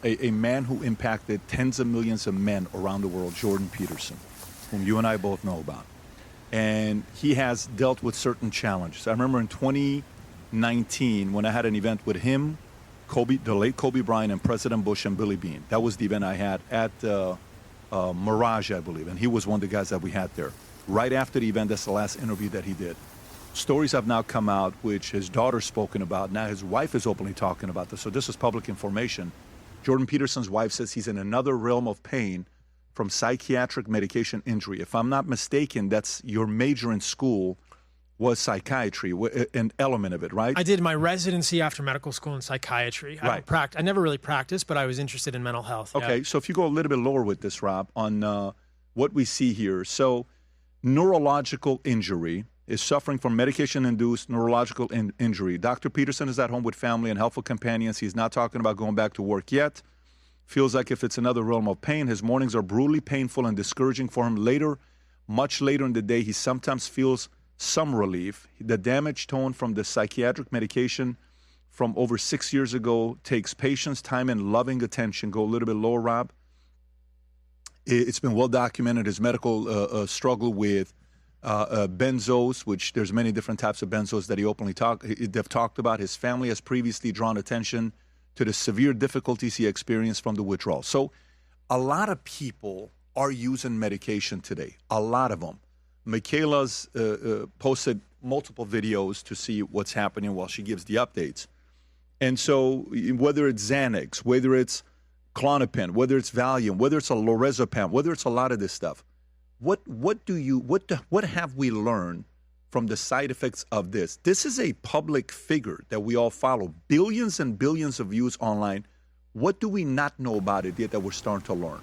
a man who impacted tens of millions of men around the world, Jordan Peterson, whom you and I both know about. And he has dealt with certain challenges. I remember in 2019 when I had an event with him, the late Kobe Bryant, and President Bush and Billy Beane. That was the event I had at Mirage, I believe, and he was one of the guys that we had there. Right after the event, that's the last interview that he did. Stories have now come out, which his daughter's spoken about. Now his wife is openly talking about this, so this is public information. Jordan Peterson's wife says he's in another realm of pain from psychiatric medication injury. If I'm not mistaken, that's your major in school was psychiatry, an element of it, right? I did my residency after medical school in psychiatry. Right. I never really practiced, but I was interested in mental health. Okay, so if you go a little bit lower with this, Rob, on what we see here. So neurological injury is suffering from medication-induced neurological injury. Dr. Peterson is at home with family and helpful companions. He's not talking about going back to work yet. Feels like if it's another realm of pain, his mornings are brutally painful and discouraging for him. Later, much later in the day, he sometimes feels some relief. The damage tone from the psychiatric medication from over 6 years ago takes patience, time, and loving attention. Go a little bit lower, Rob. It's been well documented, his medical struggle with benzos, which there's many different types of benzos that they've talked about. His family has previously drawn attention to the severe difficulties he experienced from the withdrawal. So a lot of people are using medication today, a lot of them. Michaela's posted multiple videos to see what's happening while she gives the updates. And so whether it's Xanax, whether it's Klonopin, whether it's Valium, whether it's a lorazepam, whether it's a lot of this stuff, what have we learned from the side effects of this? This is a public figure that we all follow. Billions and billions of views online. What do we not know about it yet that we're starting to learn?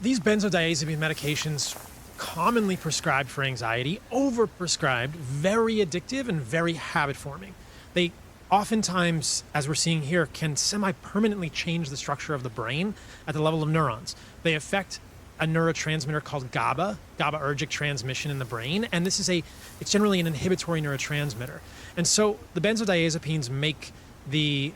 These benzodiazepine medications, commonly prescribed for anxiety, overprescribed, very addictive and very habit-forming. They oftentimes, as we're seeing here, can semi-permanently change the structure of the brain at the level of neurons. They affect a neurotransmitter called GABA, GABAergic transmission in the brain, and it's generally an inhibitory neurotransmitter. And so the benzodiazepines make the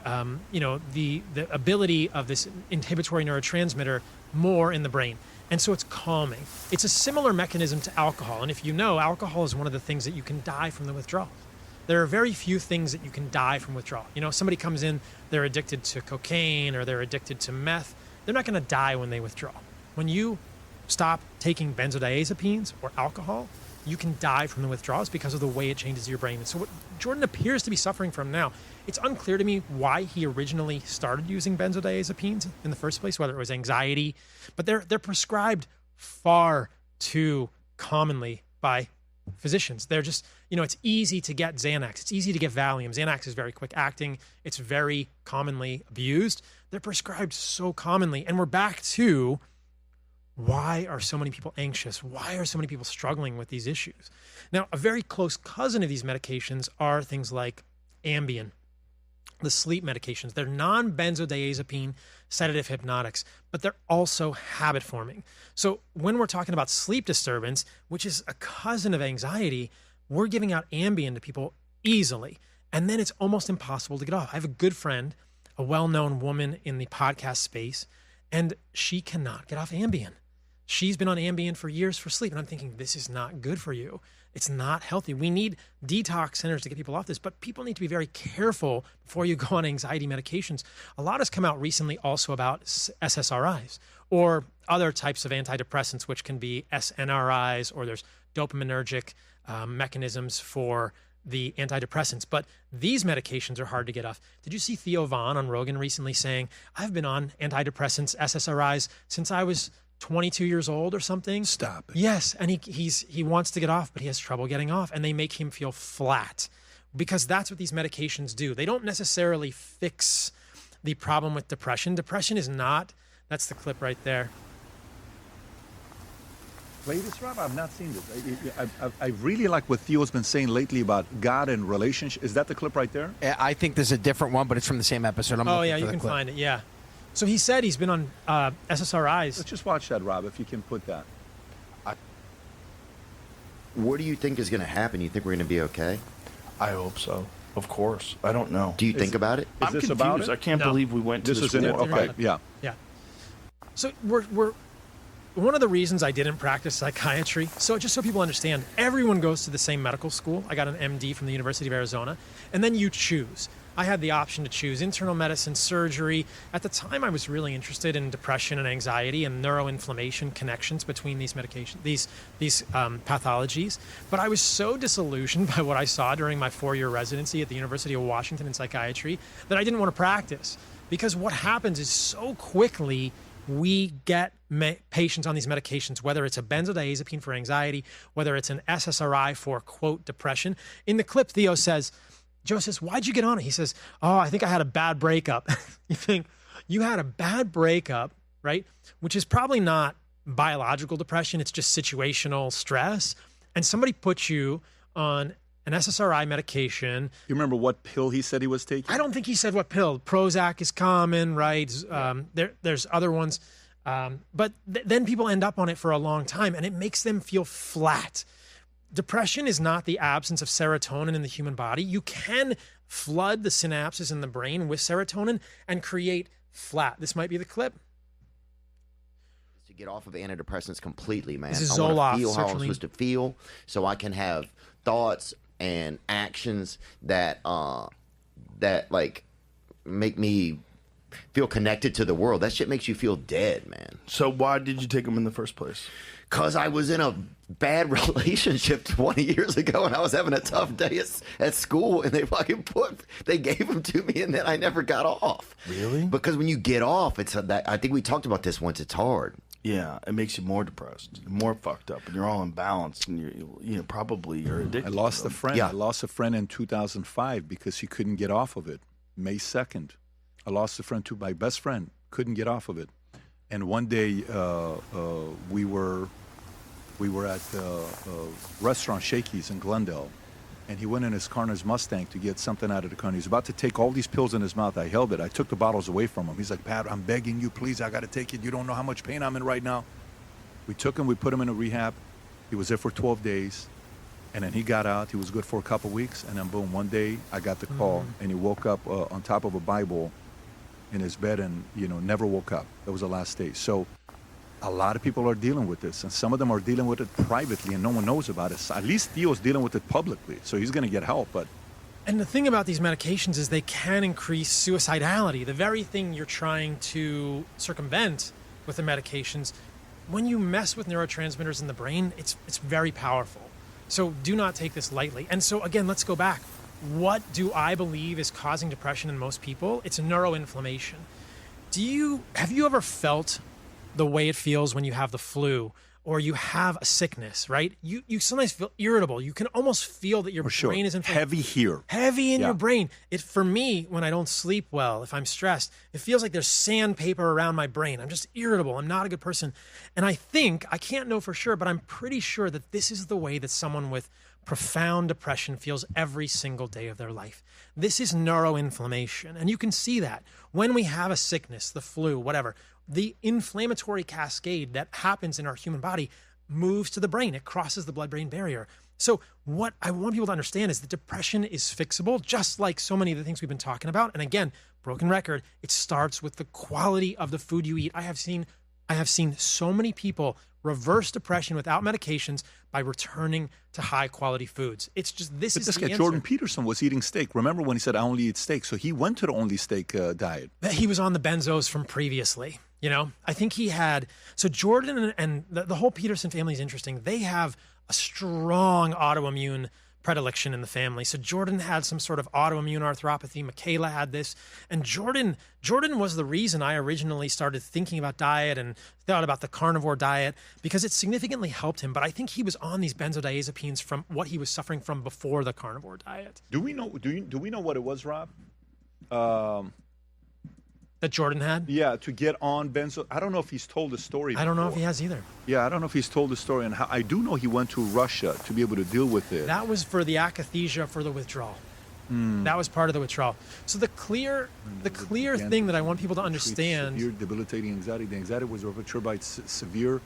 ability of this inhibitory neurotransmitter more in the brain. And so it's calming. It's a similar mechanism to alcohol. And if you know, alcohol is one of the things that you can die from the withdrawal. There are very few things that you can die from withdrawal. You know, somebody comes in, they're addicted to cocaine or they're addicted to meth. They're not going to die when they withdraw. When you stop taking benzodiazepines or alcohol, you can die from the withdrawals because of the way it changes your brain. And so what Jordan appears to be suffering from now, it's unclear to me why he originally started using benzodiazepines in the first place, whether it was anxiety, but they're prescribed far too commonly by physicians. They're just, it's easy to get Xanax. It's easy to get Valium. Xanax is very quick acting. It's very commonly abused. They're prescribed so commonly. And we're back to, why are so many people anxious? Why are so many people struggling with these issues? Now, a very close cousin of these medications are things like Ambien, the sleep medications. They're non-benzodiazepine sedative hypnotics, but they're also habit-forming. So when we're talking about sleep disturbance, which is a cousin of anxiety, we're giving out Ambien to people easily, and then it's almost impossible to get off. I have a good friend, a well-known woman in the podcast space, and she cannot get off Ambien. She's been on Ambien for years for sleep. And I'm thinking, this is not good for you. It's not healthy. We need detox centers to get people off this, but people need to be very careful before you go on anxiety medications. A lot has come out recently also about SSRIs or other types of antidepressants, which can be SNRIs, or there's dopaminergic mechanisms for the antidepressants. But these medications are hard to get off. Did you see Theo Vaughn on Rogan recently saying, I've been on antidepressants, SSRIs, since I was 22 years old or something? Stop it. Yes, and he wants to get off, but he has trouble getting off, and they make him feel flat because that's what these medications do. They don't necessarily fix the problem with depression. Depression is not, that's the clip right there. Play this, Rob? I've not seen this. I really like what Theo's been saying lately about God and relationship. Is that the clip right there? I think there's a different one, but it's from the same episode. Oh, yeah, you can find it, yeah. So he said he's been on SSRIs. Let's just watch that, Rob, if you can put that. What do you think is going to happen? You think we're going to be okay? I hope so. Of course. I don't know. Do you think about it? Is I'm this confused. about it? I can't No. believe we went to This this is in it. war. Okay, yeah. Yeah. So we're one of the reasons I didn't practice psychiatry, so just so people understand, everyone goes to the same medical school. I got an MD from the University of Arizona, and then you choose. I had the option to choose internal medicine, surgery. At the time, I was really interested in depression and anxiety and neuroinflammation connections between these pathologies. But I was so disillusioned by what I saw during my 4-year residency at the University of Washington in psychiatry that I didn't want to practice. Because what happens is so quickly we get patients on these medications, whether it's a benzodiazepine for anxiety, whether it's an SSRI for, quote, depression. In the clip, Theo says, Joe says, why'd you get on it? He says, oh, I think I had a bad breakup. You think you had a bad breakup, right? Which is probably not biological depression. It's just situational stress. And somebody put you on an SSRI medication. You remember what pill he said he was taking? I don't think he said what pill. Prozac is common, right? There's other ones. But then people end up on it for a long time, and it makes them feel flat. Depression is not the absence of serotonin in the human body. You can flood the synapses in the brain with serotonin and create flat. This might be the clip. To get off of antidepressants completely, man. This is I want Zoloft, to feel how I'm certainly. supposed to feel, so I can have thoughts and actions that like make me feel connected to the world. That shit makes you feel dead, man. So why did you take them in the first place? Because I was in a bad relationship 20 years ago, and I was having a tough day at school, and they gave them to me, and then I never got off. Really? Because when you get off, I think we talked about this once. It's hard. Yeah, it makes you more depressed, more fucked up, and you're all imbalanced, and you're probably addicted. I lost to a them. friend. Yeah. I lost a friend in 2005 because he couldn't get off of it. May 2nd. I lost a friend too, my best friend, couldn't get off of it. And one day we were at restaurant Shakey's in Glendale, and he went in his car in his Mustang to get something out of the car. And he was about to take all these pills in his mouth. I held it. I took the bottles away from him. He's like, Pat, I'm begging you, please, I got to take it. You don't know how much pain I'm in right now. We took him. We put him in a rehab. He was there for 12 days. And then he got out. He was good for a couple weeks. And then, boom, one day I got the call, and he woke up on top of a Bible in his bed and, never woke up. That was the last day. So a lot of people are dealing with this, and some of them are dealing with it privately, and no one knows about it. So at least Theo's dealing with it publicly, so he's going to get help. But And the thing about these medications is they can increase suicidality, the very thing you're trying to circumvent with the medications. When you mess with neurotransmitters in the brain, it's very powerful. So do not take this lightly. And so again, let's go back. What do I believe is causing depression in most people? It's neuroinflammation. Have you ever felt the way it feels when you have the flu or you have a sickness, right? You sometimes feel irritable. You can almost feel that your brain is inflamed. heavy here. Heavy in Yeah. your brain. For me, when I don't sleep well, if I'm stressed, it feels like there's sandpaper around my brain. I'm just irritable. I'm not a good person. And I can't know for sure, but I'm pretty sure that this is the way that someone with profound depression feels every single day of their life. This is neuroinflammation. And you can see that when we have a sickness, the flu, whatever, the inflammatory cascade that happens in our human body moves to the brain. It crosses the blood-brain barrier. So what I want people to understand is that depression is fixable, just like so many of the things we've been talking about. And again, broken record, it starts with the quality of the food you eat. I have seen so many people reverse depression without medications by returning to high-quality foods. It's just this guy, Jordan Peterson, was eating steak. Remember when he said, I only eat steak? So he went to the only steak diet. He was on the benzos from previously. I think he had. So Jordan and the whole Peterson family is interesting. They have a strong autoimmune predilection in the family. So Jordan had some sort of autoimmune arthropathy. Michaela had this. And Jordan was the reason I originally started thinking about diet and thought about the carnivore diet because it significantly helped him. But I think he was on these benzodiazepines from what he was suffering from before the carnivore diet. Do we know what it was, Rob? That Jordan had? Yeah, to get on benzo. I don't know if he's told the story I don't know if before. he has either. Yeah, I don't know if he's told the story. And how, I do know he went to Russia to be able to deal with it. That was for the akathisia for the withdrawal. That was part of the withdrawal. So the clear thing that I want people to understand. Severe debilitating anxiety. The anxiety was triggered by severe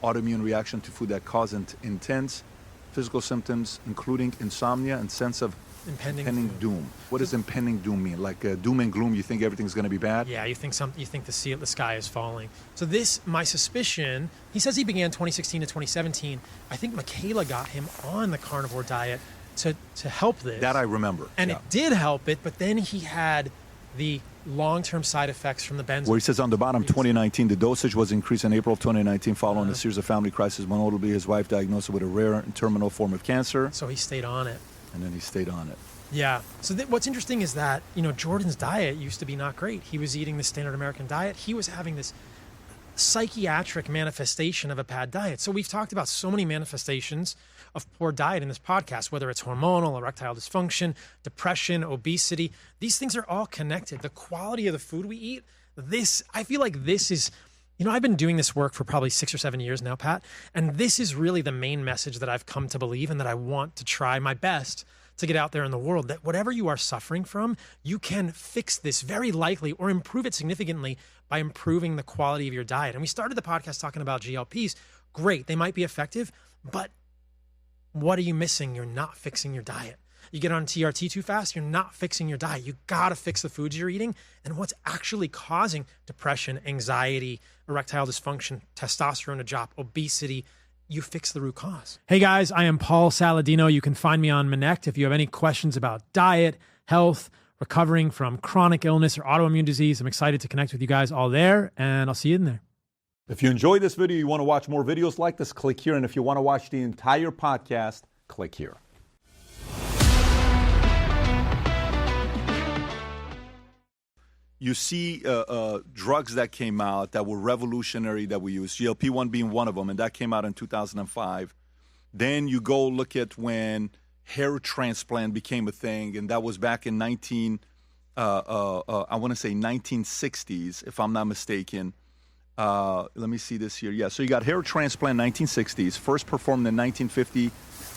autoimmune reaction to food that caused intense physical symptoms, including insomnia and sense of Impending doom. What does impending doom mean? Like doom and gloom, you think everything's going to be bad? Yeah, you think the sky is falling. So this, my suspicion, he says he began 2016 to 2017. I think Michaela got him on the carnivore diet to help this. That I remember. And yeah. it did help it, but then he had the long-term side effects from the benzo. Where he says on the bottom, 2019, the dosage was increased in April of 2019 following a series of family crises, most notably his wife diagnosed with a rare and terminal form of cancer. So he stayed on it. And then he stayed on it. Yeah. So what's interesting is that, Jordan's diet used to be not great. He was eating the standard American diet. He was having this psychiatric manifestation of a bad diet. So we've talked about so many manifestations of poor diet in this podcast, whether it's hormonal, erectile dysfunction, depression, obesity. These things are all connected. The quality of the food we eat, I feel like this is, I've been doing this work for probably 6 or 7 years now, Pat, and this is really the main message that I've come to believe and that I want to try my best to get out there in the world, that whatever you are suffering from, you can fix this very likely or improve it significantly by improving the quality of your diet. And we started the podcast talking about GLPs. Great, they might be effective, but what are you missing? You're not fixing your diet. You get on TRT too fast, you're not fixing your diet. You gotta fix the foods you're eating and what's actually causing depression, anxiety, erectile dysfunction, testosterone to drop, obesity. You fix the root cause. Hey guys, I am Paul Saladino. You can find me on Manect if you have any questions about diet, health, recovering from chronic illness or autoimmune disease. I'm excited to connect with you guys all there, and I'll see you in there. If you enjoyed this video, you want to watch more videos like this, click here. And if you want to watch the entire podcast, click here. You see drugs that came out that were revolutionary that we use, GLP-1 being one of them, and that came out in 2005. Then you go look at when hair transplant became a thing, and that was back in I want to say 1960s, if I'm not mistaken. Let me see this here. Yeah, so you got hair transplant 1960s, first performed in 1950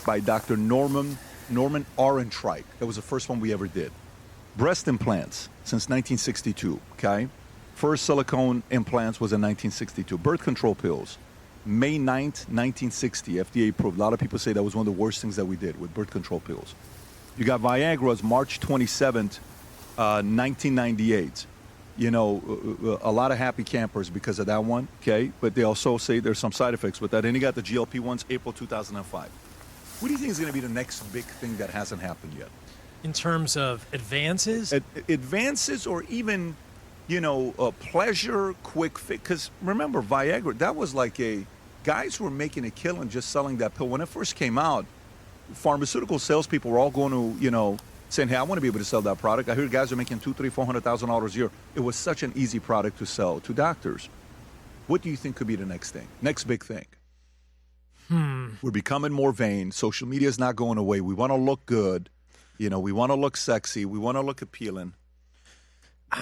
by Dr. Norman Ehrenreich. That was the first one we ever did. Breast implants since 1962, okay? First silicone implants was in 1962. Birth control pills, May 9th, 1960, FDA approved. A lot of people say that was one of the worst things that we did with birth control pills. You got Viagra's March 27th, 1998. A lot of happy campers because of that one, okay? But they also say there's some side effects with that. And you got the GLP-1s, April 2005. What do you think is going to be the next big thing that hasn't happened yet? In terms of advances? Advances or even, pleasure, quick fix. Because remember, Viagra, that was like guys were making a killing just selling that pill. When it first came out, pharmaceutical salespeople were all going to, saying, hey, I want to be able to sell that product. I hear guys are making $200,000, $300,000, $400,000 a year. It was such an easy product to sell to doctors. What do you think could be the next thing? Next big thing? We're becoming more vain. Social media is not going away. We want to look good. We want to look sexy. We want to look appealing.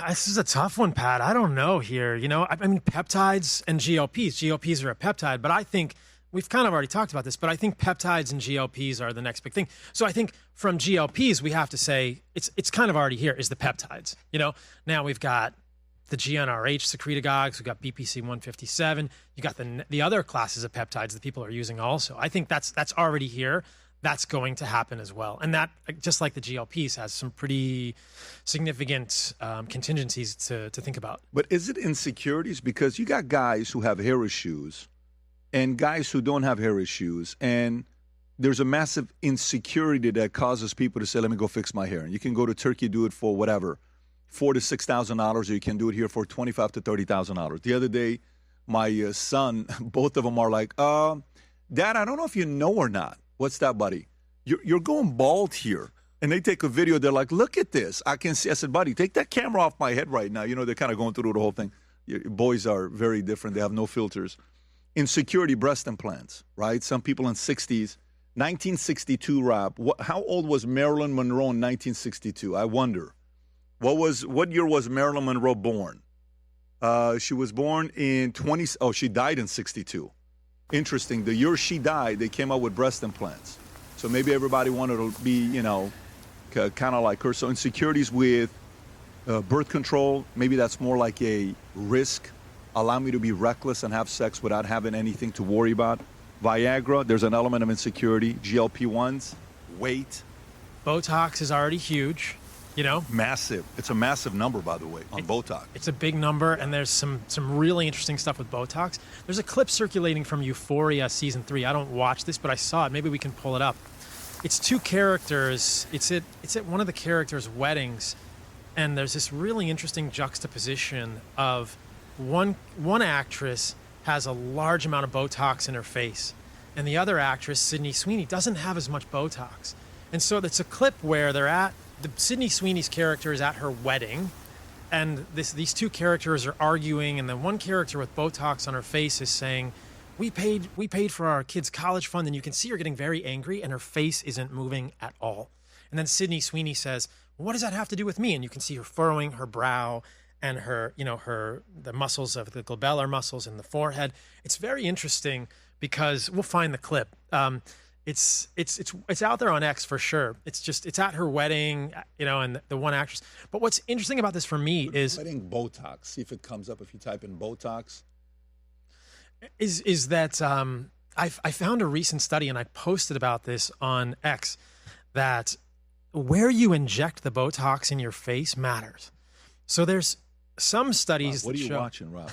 This is a tough one, Pat. I don't know here. I mean, peptides and GLPs. GLPs are a peptide, but I think we've kind of already talked about this, but I think peptides and GLPs are the next big thing. So I think from GLPs, we have to say it's kind of already here is the peptides. Now we've got the GnRH secretagogues, we've got BPC 157, you got the other classes of peptides that people are using also. I think that's already here. That's going to happen as well. And that, just like the GLPs, has some pretty significant contingencies to think about. But is it insecurities? Because you got guys who have hair issues and guys who don't have hair issues. And there's a massive insecurity that causes people to say, let me go fix my hair. And you can go to Turkey, do it for whatever, $4,000 to $6,000, or you can do it here for $25,000 to $30,000. The other day, my son, both of them are like, Dad, I don't know if you know or not. What's that, buddy? You're going bald here. And they take a video. They're like, look at this. I can see. I said, buddy, take that camera off my head right now. They're kind of going through the whole thing. Boys are very different. They have no filters. Insecurity breast implants, right? Some people in 60s. 1962, Rob. How old was Marilyn Monroe in 1962? I wonder. What year was Marilyn Monroe born? She was born in she died in 62. Interesting. The year she died, they came out with breast implants. So maybe everybody wanted to be, kind of like her. So insecurities with birth control, maybe that's more like a risk. Allow me to be reckless and have sex without having anything to worry about. Viagra, there's an element of insecurity. GLP-1s, weight. Botox is already huge, you know. Massive. It's a massive number, by the way, on Botox. It's a big number, and there's some really interesting stuff with Botox. There's a clip circulating from Euphoria season 3. I don't watch this, but I saw it. Maybe we can pull it up. It's two characters. It's at one of the characters' weddings, and there's this really interesting juxtaposition of one actress has a large amount of Botox in her face, and the other actress, Sydney Sweeney, doesn't have as much Botox. And so it's a clip where Sydney Sweeney's character is at her wedding, and these two characters are arguing, and then one character with Botox on her face is saying, we paid for our kids' college fund, and you can see her getting very angry, and her face isn't moving at all. And then Sydney Sweeney says, what does that have to do with me? And you can see her furrowing her brow and the muscles of the glabellar muscles in the forehead. It's very interesting because we'll find the clip. It's out there on X for sure. It's at her wedding, and the one actress. But what's interesting about this for me is Wedding Botox. See if it comes up if you type in Botox. Is that I found a recent study, and I posted about this on X, that where you inject the Botox in your face matters. So there's some studies What are that you show. watching, Rob?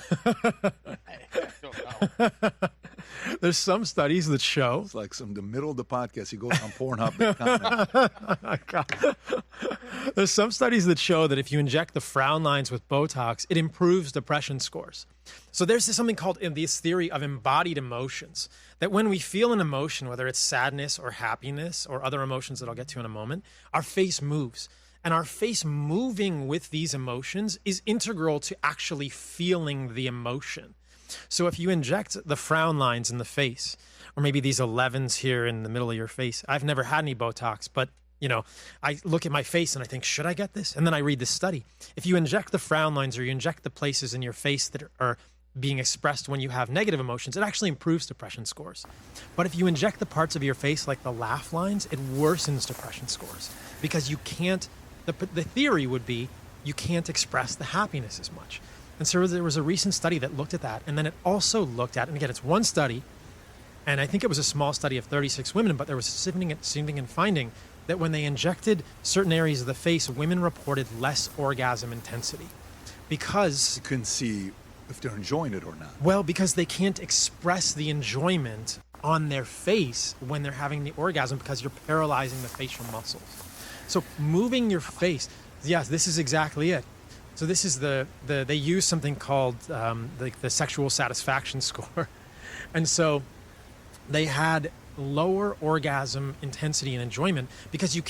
There's some studies that show. It's like the middle of the podcast, he goes on Pornhub and comments. There's some studies that show that if you inject the frown lines with Botox, it improves depression scores. So there's something called this theory of embodied emotions, that when we feel an emotion, whether it's sadness or happiness or other emotions that I'll get to in a moment, our face moves. And our face moving with these emotions is integral to actually feeling the emotion. So if you inject the frown lines in the face, or maybe these 11s here in the middle of your face, I've never had any Botox, but I look at my face and I think, should I get this? And then I read the study. If you inject the frown lines or you inject the places in your face that are being expressed when you have negative emotions, it actually improves depression scores. But if you inject the parts of your face like the laugh lines, it worsens depression scores because you can't, the theory would be you can't express the happiness as much. And so there was a recent study that looked at that, and then it also looked at, and again, it's one study, and I think it was a small study of 36 women, but there was a significant finding that when they injected certain areas of the face, women reported less orgasm intensity because... You couldn't see if they're enjoying it or not. Well, because they can't express the enjoyment on their face when they're having the orgasm because you're paralyzing the facial muscles. So moving your face, yes, this is exactly it. So this is they use something called the sexual satisfaction score. And so they had lower orgasm intensity and enjoyment because you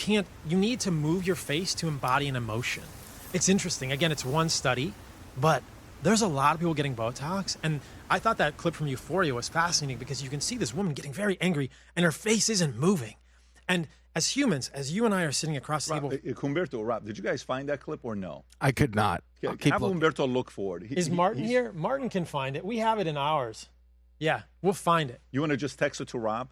need to move your face to embody an emotion. It's interesting. Again, it's one study, but there's a lot of people getting Botox. And I thought that clip from Euphoria was fascinating because you can see this woman getting very angry and her face isn't moving. And as humans, as you and I are sitting across the table... Humberto, Rob, did you guys find that clip or no? I could not. Okay, have Humberto look for it. Is Martin here? Martin can find it. We have it in ours. Yeah, we'll find it. You want to just text it to Rob,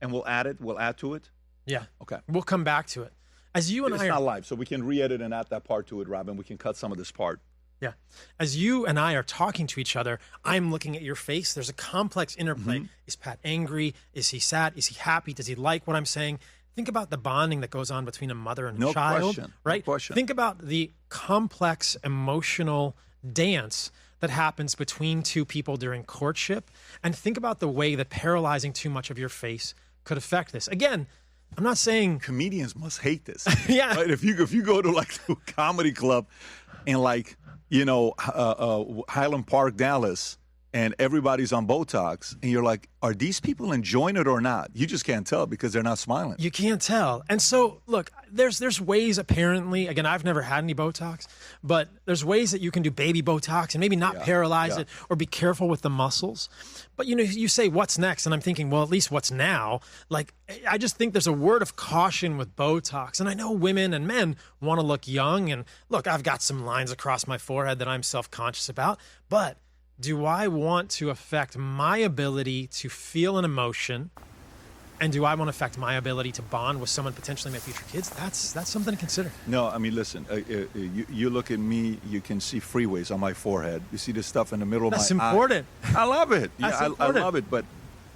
and we'll add it? We'll add to it? Yeah. Okay. We'll come back to it. As you and It's I not live, so we can re-edit and add that part to it, Rob, and we can cut some of this part. Yeah. As you and I are talking to each other, I'm looking at your face. There's a complex interplay. Mm-hmm. Is Pat angry? Is he sad? Is he happy? Does he like what I'm saying? Think about the bonding that goes on between a mother and a child. Right? No question. Think about the complex emotional dance that happens between two people during courtship. And think about the way that paralyzing too much of your face could affect this. Again, I'm not saying... Comedians must hate this. Yeah. Right? If you go to to a comedy club in Highland Park, Dallas, and everybody's on Botox, and you're like, are these people enjoying it or not? You just can't tell because they're not smiling. You can't tell. And so, look, there's ways, apparently, again, I've never had any Botox, but there's ways that you can do baby Botox and maybe not paralyze it or be careful with the muscles. But, you say, what's next? And I'm thinking, well, at least what's now? I just think there's a word of caution with Botox. And I know women and men want to look young. And look, I've got some lines across my forehead that I'm self-conscious about, but do I want to affect my ability to feel an emotion? And do I want to affect my ability to bond with someone, potentially my future kids? That's something to consider. No, I mean, listen, you look at me, you can see freeways on my forehead. You see this stuff in the middle of That's my important. eye. I love it. That's I important. love it. But,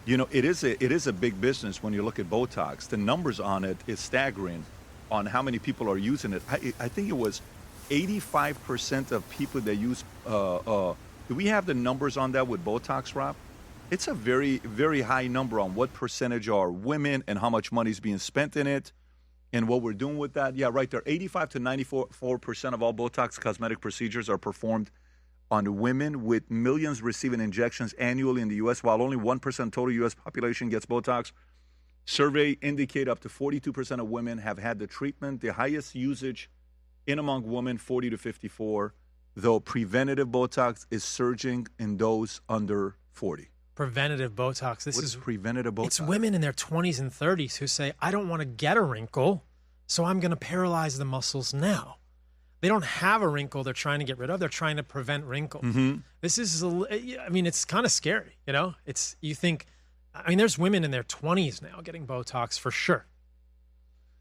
it is a big business when you look at Botox. The numbers on it is staggering. on how many people are using it. I think it was 85% of people that use. Do we have the numbers on that with Botox, Rob? It's a very, very high number on what percentage are women and how much money is being spent in it and what we're doing with that. Yeah, right there. 85 to 94% of all Botox cosmetic procedures are performed on women, with millions receiving injections annually in the U.S., while only 1% total U.S. population gets Botox. Survey indicate up to 42% of women have had the treatment. The highest usage in among women 40 to 54, though preventative Botox is surging in those under 40. Preventative Botox. What is preventative Botox? It's women in their 20s and 30s who say, I don't want to get a wrinkle, so I'm going to paralyze the muscles now. They don't have a wrinkle they're trying to get rid of. They're trying to prevent wrinkles. Mm-hmm. This is, I mean, it's kind of scary, you know? You think, I mean, there's women in their 20s now getting Botox for sure.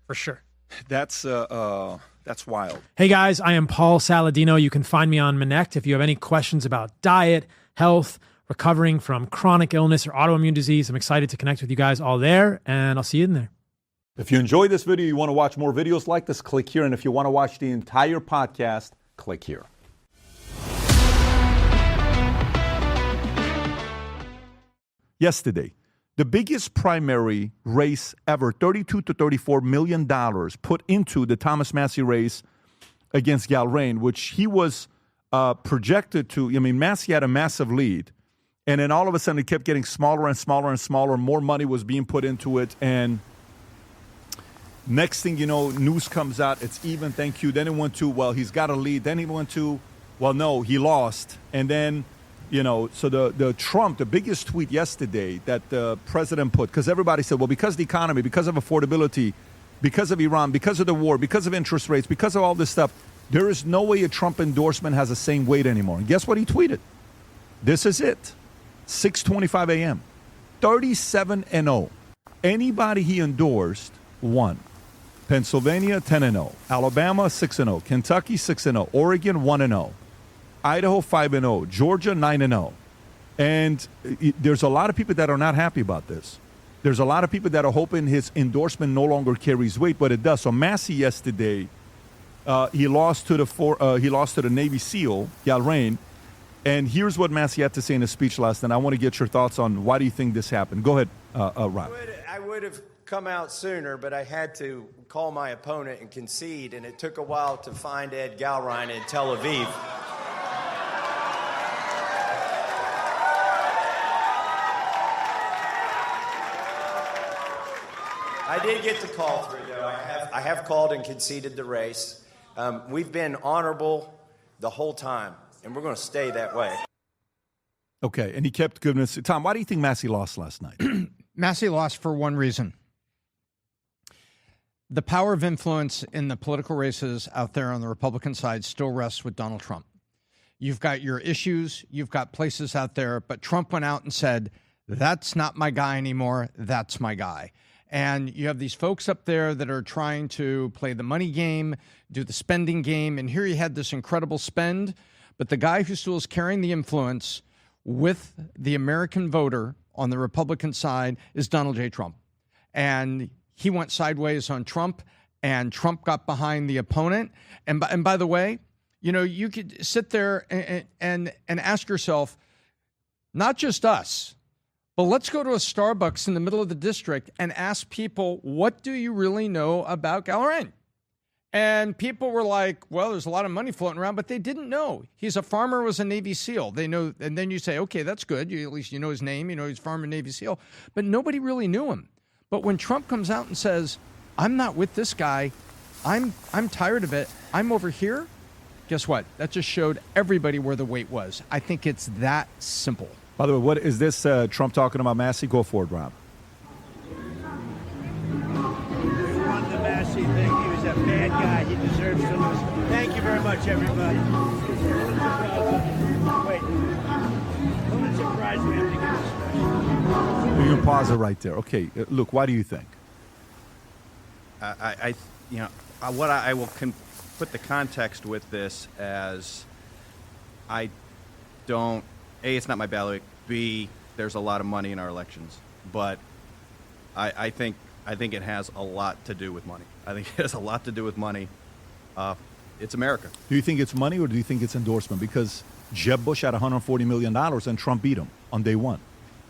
For sure. That's wild. Hey guys, I am Paul Saladino. You can find me on Manect if you have any questions about diet, health, recovering from chronic illness or autoimmune disease. I'm excited to connect with you guys all there, and I'll see you in there. If you enjoyed this video, you want to watch more videos like this, click here. And if you want to watch the entire podcast, click here. Yesterday, the biggest primary race ever, $32 to $34 million put into the Thomas Massey race against Galrain, which he was projected to. I mean, Massey had a massive lead. And then all of a sudden, it kept getting smaller and smaller and smaller. More money was being put into it. And next thing you know, news comes out. It's even, thank you. Then it went to, well, he's got a lead. Then he went to, well, no, he lost. And then, you know, so the Trump, the biggest tweet yesterday that the president put, because everybody said, well, because of the economy, because of affordability, because of Iran, because of the war, because of interest rates, because of all this stuff, there is no way a Trump endorsement has the same weight anymore. And guess what he tweeted? This is it. 6:25 a.m. 37-0. Anybody he endorsed won. Pennsylvania 10-0. Alabama 6-0. Kentucky 6-0. Oregon 1-0. Idaho 5-0. Georgia 9-0. And there's a lot of people that are not happy about this. There's a lot of people that are hoping his endorsement no longer carries weight, but it does. So Massey yesterday, he lost to the Navy SEAL Galrain. And here's what Massey had to say in his speech last night. I want to get your thoughts on why do you think this happened. Go ahead, Rob. I would have come out sooner, but I had to call my opponent and concede, and it took a while to find Ed Galrain in Tel Aviv. I did get the call through, though. I have called and conceded the race. We've been honorable the whole time, and we're going to stay that way. Okay, and he kept goodness. Tom, why do you think Massey lost last night? Massey lost for one reason. The power of influence in the political races out there on the Republican side still rests with Donald Trump. You've got your issues, you've got places out there, but Trump went out and said, that's not my guy anymore, that's my guy. And you have these folks up there that are trying to play the money game, do the spending game, and here you had this incredible spend, but the guy who still is carrying the influence with the American voter on the Republican side is Donald J. Trump. And he went sideways on Trump, and Trump got behind the opponent. And by the way, you know, you could sit there and ask yourself, not just us, but let's go to a Starbucks in the middle of the district and ask people, what do you really know about Galrain? And people were like, well, there's a lot of money floating around, but they didn't know. He's a farmer, was a Navy SEAL. They know, and then you say, okay, that's good. At least you know his name, you know he's farmer, Navy SEAL. But nobody really knew him. But when Trump comes out and says, I'm not with this guy, I'm tired of it, I'm over here, guess what? That just showed everybody where the weight was. I think it's that simple. By the way, what is this Trump talking about Massey? Go for it, Rob. We won the Massey thing. He was a bad guy. He deserves to lose. Thank you very much, everybody. Wait. Pulitzer Prize, we have to give a special. You can pause it right there. Okay, look, why do you think? I will put the context with this as I don't. A, it's not my ballot. B, there's a lot of money in our elections. But I think I think it has a lot to do with money. I think it has a lot to do with money. It's America. Do you think it's money or do you think it's endorsement? Because Jeb Bush had $140 million and Trump beat him on day one.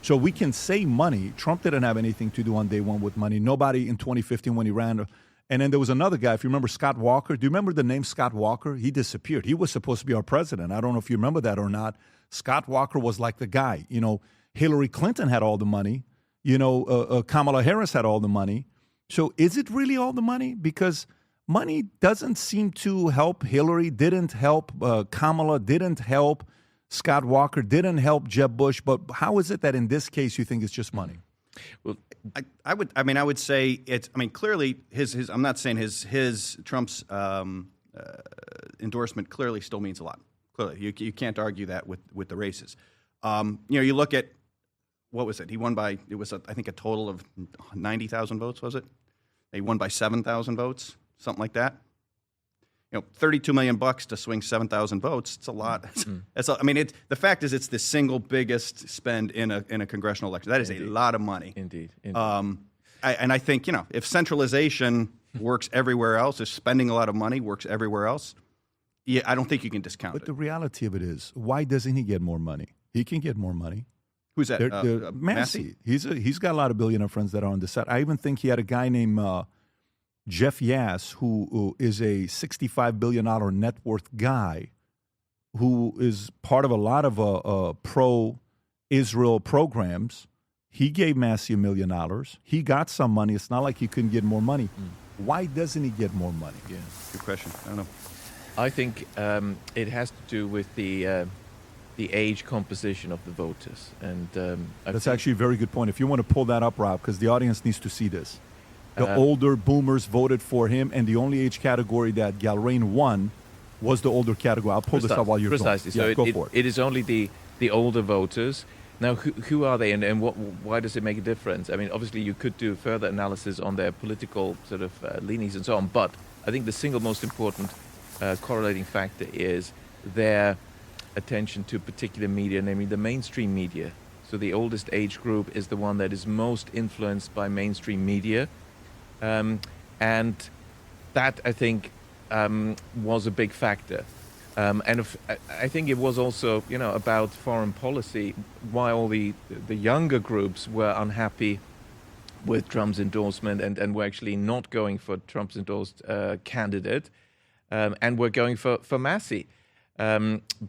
So we can say money. Trump didn't have anything to do on day one with money. Nobody in 2015 when he ran. And then there was another guy, if you remember Scott Walker. Do you remember the name Scott Walker? He disappeared. He was supposed to be our president. I don't know if you remember that or not. Scott Walker was like the guy. You know, Hillary Clinton had all the money. You know, Kamala Harris had all the money. So is it really all the money? Because money doesn't seem to help Hillary, didn't help Kamala, didn't help Scott Walker, didn't help Jeb Bush. But how is it that in this case you think it's just money? Well, I would say it's. I mean, clearly his. I'm not saying his Trump's endorsement clearly still means a lot. Clearly, you can't argue that with the races. You look at what was it? He won by I think a total of 90,000 votes. Was it? He won by 7,000 votes, something like that. $32 million to swing 7,000 votes. It's a lot. The fact is, it's the single biggest spend in a congressional election. That is a lot of money. Indeed. I think if centralization works everywhere else, if spending a lot of money works everywhere else, yeah, I don't think you can discount it. But the reality of it is, why doesn't he get more money? He can get more money. Who's that? Massey. He's got a lot of billionaire friends that are on the side. I even think he had a guy named Jeff Yass, who is a $65 billion net worth guy, who is part of a lot of pro-Israel programs. He gave Massey $1 million. He got some money. It's not like he couldn't get more money. Why doesn't he get more money? Yeah. Good question. I don't know. I think it has to do with the age composition of the voters, and That's actually a very good point. If you want to pull that up, Rob, because the audience needs to see this. The older boomers voted for him, and the only age category that Galrain won was the older category. I'll pull this up while you're precisely. going. So go for it. It is only the older voters. Now, who are they, and why does it make a difference? I mean, obviously, you could do further analysis on their political sort of leanings and so on, but I think the single most important correlating factor is their attention to particular media, namely the mainstream media. So the oldest age group is the one that is most influenced by mainstream media. And that, I think, was a big factor. I think it was also, about foreign policy, why all the younger groups were unhappy with Trump's endorsement and were actually not going for Trump's endorsed candidate, and were going for Massey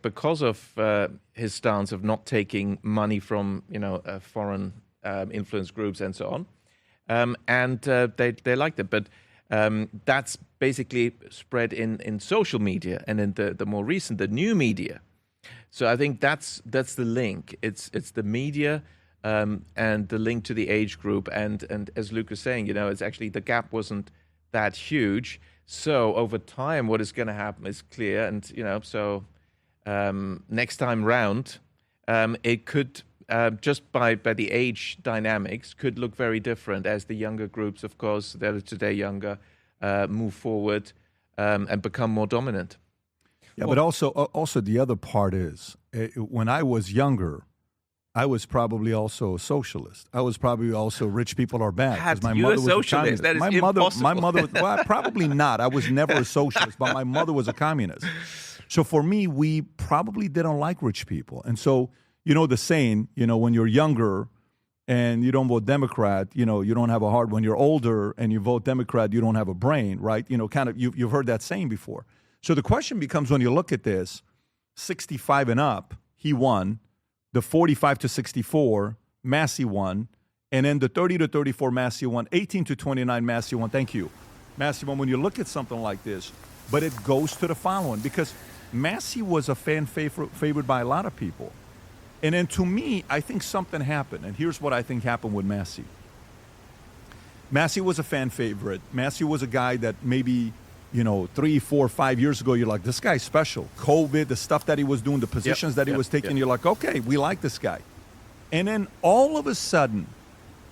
because of his stance of not taking money from, foreign influence groups and so on. And they liked it, but that's basically spread in social media and in the more recent, the new media. So I think that's the link. It's the media and the link to the age group. And as Luke was saying, it's actually the gap wasn't that huge. So over time, what is going to happen is clear. And so next time round, it could. Just by the age dynamics, could look very different as the younger groups, of course, that are today younger, move forward and become more dominant. Yeah, but also the other part is, when I was younger, I was probably also a socialist. I was probably also rich people are bad. Pat, my you're mother a was socialist. That is impossible. My mother, well, probably not. I was never a socialist, but my mother was a communist. So for me, we probably didn't like rich people. And so, the saying, when you're younger and you don't vote Democrat, you don't have a heart. When you're older and you vote Democrat, you don't have a brain, right? You've heard that saying before. So the question becomes, when you look at this, 65 and up, he won. The 45 to 64, Massey won. And then the 30 to 34, Massey won. 18 to 29, Massey won. Thank you. Massey won. When you look at something like this, but it goes to the following, because Massey was a fan favored by a lot of people. And then to me, I think something happened. And here's what I think happened with Massey. Massey was a fan favorite. Massey was a guy that maybe, 3, 4, 5 years ago, you're like, this guy's special. COVID, the stuff that he was doing, the positions that he was taking, you're like, okay, we like this guy. And then all of a sudden,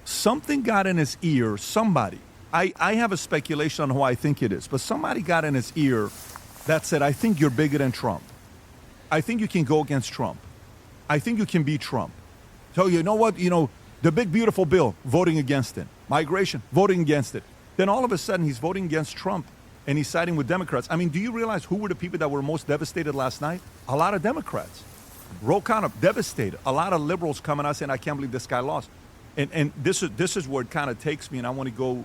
something got in his ear, somebody. I have a speculation on who I think it is, but somebody got in his ear that said, I think you're bigger than Trump. I think you can go against Trump. I think you can beat Trump. So you know what? The big, beautiful bill, voting against it. Migration, voting against it. Then all of a sudden, he's voting against Trump, and he's siding with Democrats. I mean, do you realize who were the people that were most devastated last night? A lot of Democrats. Roll count up, devastated. A lot of liberals coming out saying, I can't believe this guy lost. And this is where it kind of takes me, and I want to go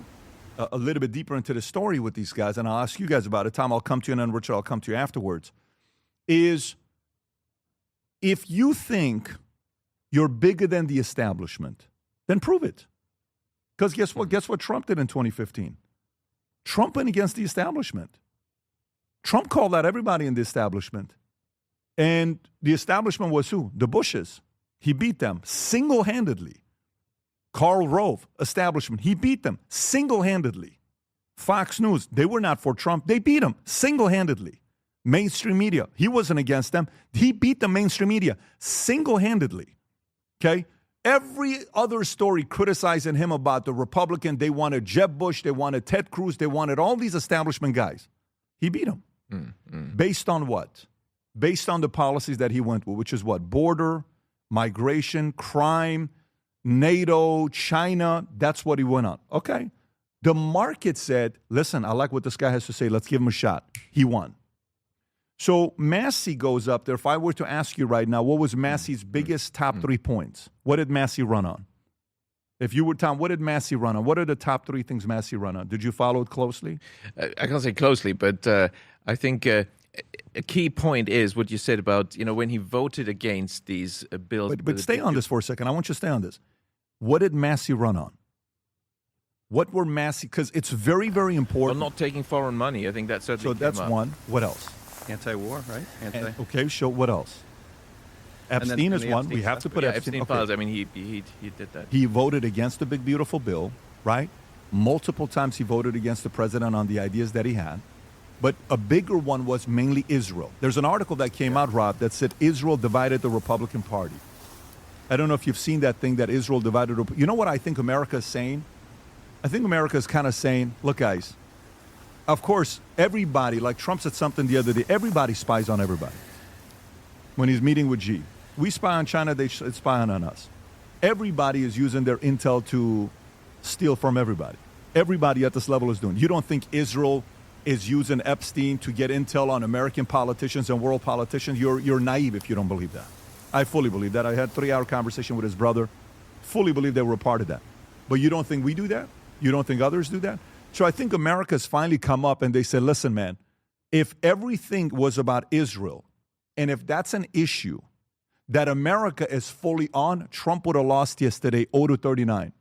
a little bit deeper into the story with these guys, and I'll ask you guys about it. Tom, I'll come to you, and then Richard, I'll come to you afterwards. Is if you think you're bigger than the establishment, then prove it. Because guess what? Guess what Trump did in 2015? Trump went against the establishment. Trump called out everybody in the establishment. And the establishment was who? The Bushes. He beat them single-handedly. Karl Rove, establishment. He beat them single-handedly. Fox News, they were not for Trump. They beat him single-handedly. Mainstream media, he wasn't against them. He beat the mainstream media single-handedly. Okay? Every other story criticizing him about the Republican, they wanted Jeb Bush, they wanted Ted Cruz, they wanted all these establishment guys. He beat them. Based on what? Based on the policies that he went with, which is what? Border, migration, crime, NATO, China. That's what he went on. Okay. The market said, listen, I like what this guy has to say. Let's give him a shot. He won. So Massey goes up there. If I were to ask you right now, what was Massey's biggest top 3 points? What did Massey run on? If you were Tom, what did Massey run on? What are the top 3 things Massey run on? Did you follow it closely? I can't say closely, but I think a key point is what you said about, when he voted against these bills. But stay on this for a second. I want you to stay on this. What did Massey run on? What were Massey? Because it's very, very important. Well, not taking foreign money. I think that certainly. So that's came up. one. What else? Anti-war, right? Okay, so what else? Epstein is one. We have to put Epstein. Files. I mean, he did that. He voted against the big, beautiful bill, right? Multiple times he voted against the president on the ideas that he had. But a bigger one was mainly Israel. There's an article that came out, Rob, that said Israel divided the Republican Party. I don't know if you've seen that thing that Israel divided. You know what I think America is saying? I think America is kind of saying, look, guys, of course, everybody, like Trump said something the other day, everybody spies on everybody. When he's meeting with Xi. We spy on China, they spy on us. Everybody is using their intel to steal from everybody. Everybody at this level is doing. You don't think Israel is using Epstein to get intel on American politicians and world politicians? You're naive if you don't believe that. I fully believe that. I had a 3-hour conversation with his brother. Fully believe they were a part of that. But you don't think we do that? You don't think others do that? So I think America's finally come up and they said, listen, man, if everything was about Israel, and if that's an issue that America is fully on, Trump would have lost yesterday 0-39.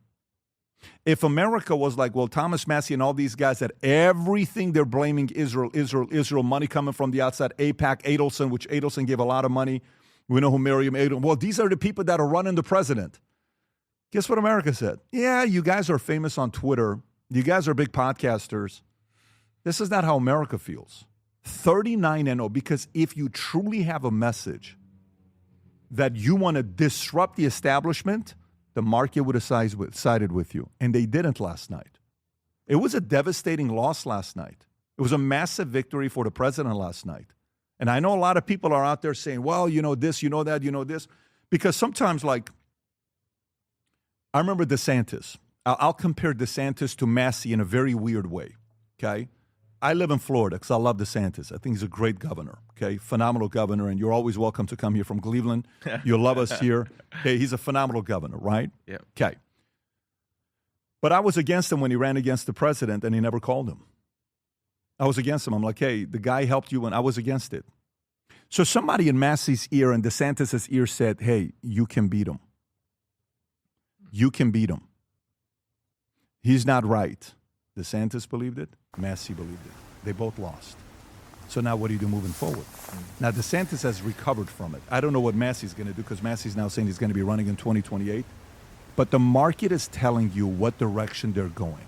If America was like, well, Thomas Massey and all these guys, that everything they're blaming Israel, money coming from the outside, AIPAC, Adelson, which Adelson gave a lot of money. We know who Miriam Adelson. Well, these are the people that are running the president. Guess what America said? Yeah, you guys are famous on Twitter. You guys are big podcasters. This is not how America feels. 39-0, because if you truly have a message that you want to disrupt the establishment, the market would have sided with you. And they didn't last night. It was a devastating loss last night. It was a massive victory for the president last night. And I know a lot of people are out there saying, well, you know this, you know that, you know this. Because sometimes, like, I remember DeSantis. I'll compare DeSantis to Massey in a very weird way, okay? I live in Florida because I love DeSantis. I think he's a great governor, okay? Phenomenal governor, and you're always welcome to come here from Cleveland. You'll love us here. Okay, he's a phenomenal governor, right? Yeah. Okay. But I was against him when he ran against the president, and he never called him. I was against him. I'm like, hey, the guy helped you, and I was against it. So somebody in Massey's ear and DeSantis' ear said, hey, you can beat him. You can beat him. He's not right. DeSantis believed it. Massey believed it. They both lost. So now what do you do moving forward? Now DeSantis has recovered from it. I don't know what Massey's going to do because Massey's now saying he's going to be running in 2028. But the market is telling you what direction they're going.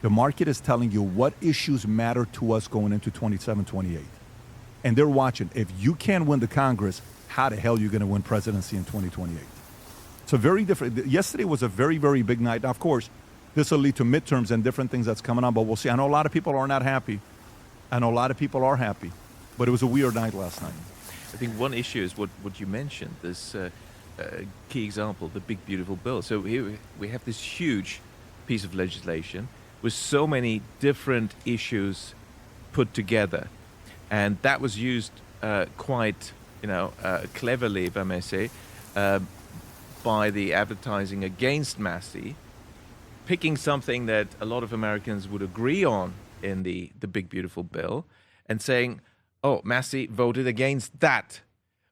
The market is telling you what issues matter to us going into 27, 28. And they're watching. If you can't win the Congress, how the hell are you going to win presidency in 2028? It's a very different. Yesterday was a very, very big night. Now, of course, this will lead to midterms and different things that's coming on, but we'll see. I know a lot of people are not happy. I know a lot of people are happy. But it was a weird night last night. I think one issue is what you mentioned, this key example, the Big Beautiful Bill. So here we have this huge piece of legislation with so many different issues put together, and that was used quite, cleverly, if I may say, by the advertising against Massey, picking something that a lot of Americans would agree on in the Big Beautiful Bill, and saying, "Oh, Massey voted against that."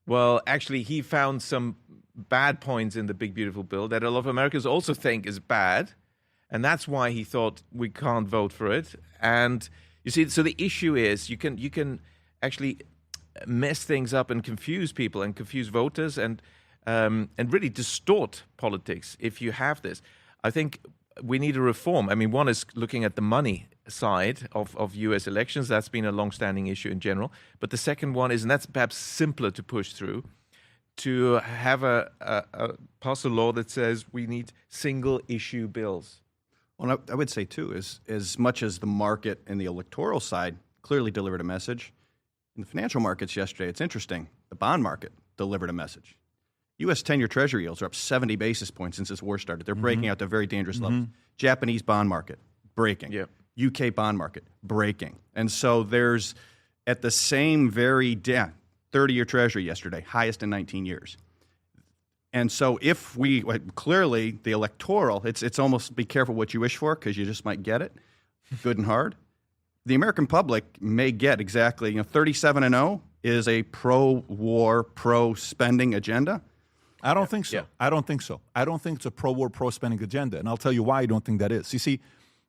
Well, actually, he found some bad points in the Big Beautiful Bill that a lot of Americans also think is bad, and that's why he thought we can't vote for it. And you see, so the issue is you can actually mess things up and confuse people and confuse voters and really distort politics if you have this. I think we need a reform. I mean, one is looking at the money side of U.S. elections. That's been a long-standing issue in general. But the second one is, and that's perhaps simpler to push through, to have pass a law that says we need single-issue bills. Well, I would say, too, as much as the market and the electoral side clearly delivered a message, in the financial markets yesterday, it's interesting, the bond market delivered a message. U.S. 10-year Treasury yields are up 70 basis points since this war started. They're breaking out to very dangerous levels. Japanese bond market, breaking. Yep. UK bond market, breaking. And so there's, at the same 30-year Treasury yesterday, highest in 19 years. And so if we, clearly, the electoral, it's almost be careful what you wish for because you just might get it, good and hard. The American public may get exactly, 37-0 is a pro-war, pro-spending agenda. I don't think so. Yeah. I don't think so. I don't think it's a pro-war, pro-spending agenda. And I'll tell you why I don't think that is. You see,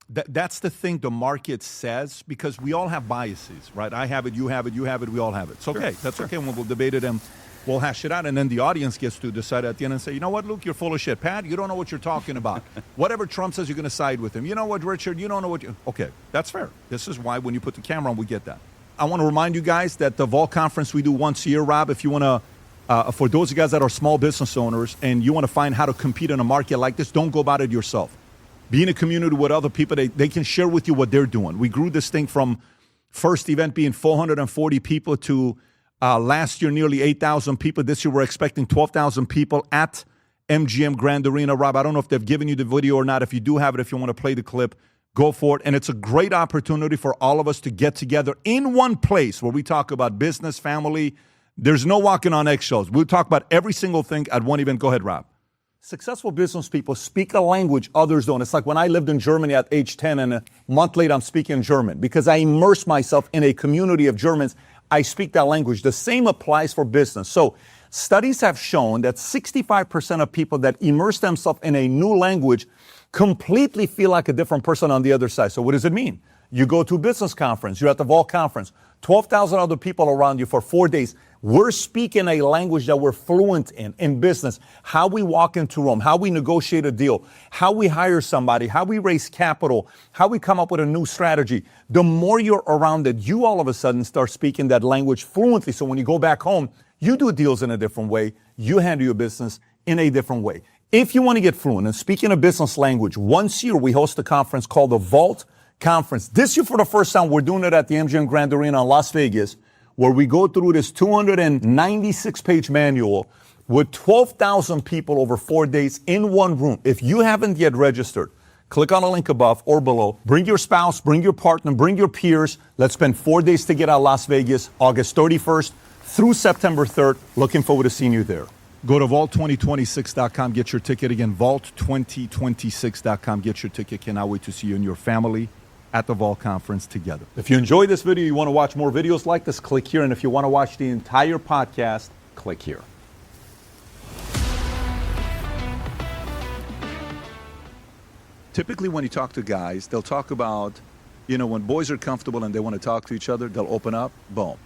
that's the thing the market says, because we all have biases, right? I have it, you have it, we all have it. It's okay. That's okay. We'll debate it and we'll hash it out. And then the audience gets to decide at the end and say, you know what, Luke, you're full of shit. Pat, you don't know what you're talking about. Whatever Trump says, you're going to side with him. You know what, Richard, you don't know what you... Okay, that's fair. This is why when you put the camera on, we get that. I want to remind you guys that the Vault Conference we do once a year, Rob, if you want to... for those of you guys that are small business owners and you want to find how to compete in a market like this, don't go about it yourself. Be in a community with other people. They can share with you what they're doing. We grew this thing from first event being 440 people to last year nearly 8,000 people. This year we're expecting 12,000 people at MGM Grand Arena. Rob, I don't know if they've given you the video or not. If you do have it, if you want to play the clip, go for it. And it's a great opportunity for all of us to get together in one place where we talk about business, family. There's no walking on eggshells. We'll talk about every single thing at one event. Go ahead, Rob. Successful business people speak a language others don't. It's like when I lived in Germany at age 10 and a month later I'm speaking German because I immersed myself in a community of Germans. I speak that language. The same applies for business. So studies have shown that 65% of people that immerse themselves in a new language completely feel like a different person on the other side. So what does it mean? You go to a business conference, you're at the Vault Conference, 12,000 other people around you for 4 days. We're speaking a language that we're fluent in business, how we walk into a room, how we negotiate a deal, how we hire somebody, how we raise capital, how we come up with a new strategy. The more you're around it, you all of a sudden start speaking that language fluently. So when you go back home, you do deals in a different way. You handle your business in a different way. If you want to get fluent and speaking a business language, once a year we host a conference called the Vault Conference. This year for the first time, we're doing it at the MGM Grand Arena in Las Vegas, where we go through this 296-page manual with 12,000 people over 4 days in one room. If you haven't yet registered, click on the link above or below. Bring your spouse, bring your partner, bring your peers. Let's spend 4 days together at Las Vegas, August 31st through September 3rd. Looking forward to seeing you there. Go to vault2026.com, get your ticket. Again, vault2026.com, get your ticket. Cannot wait to see you and your family at the Vault Conference together. If you enjoyed this video, you want to watch more videos like this, click here. And if you want to watch the entire podcast, click here. Typically when you talk to guys, they'll talk about, when boys are comfortable and they want to talk to each other, they'll open up, boom.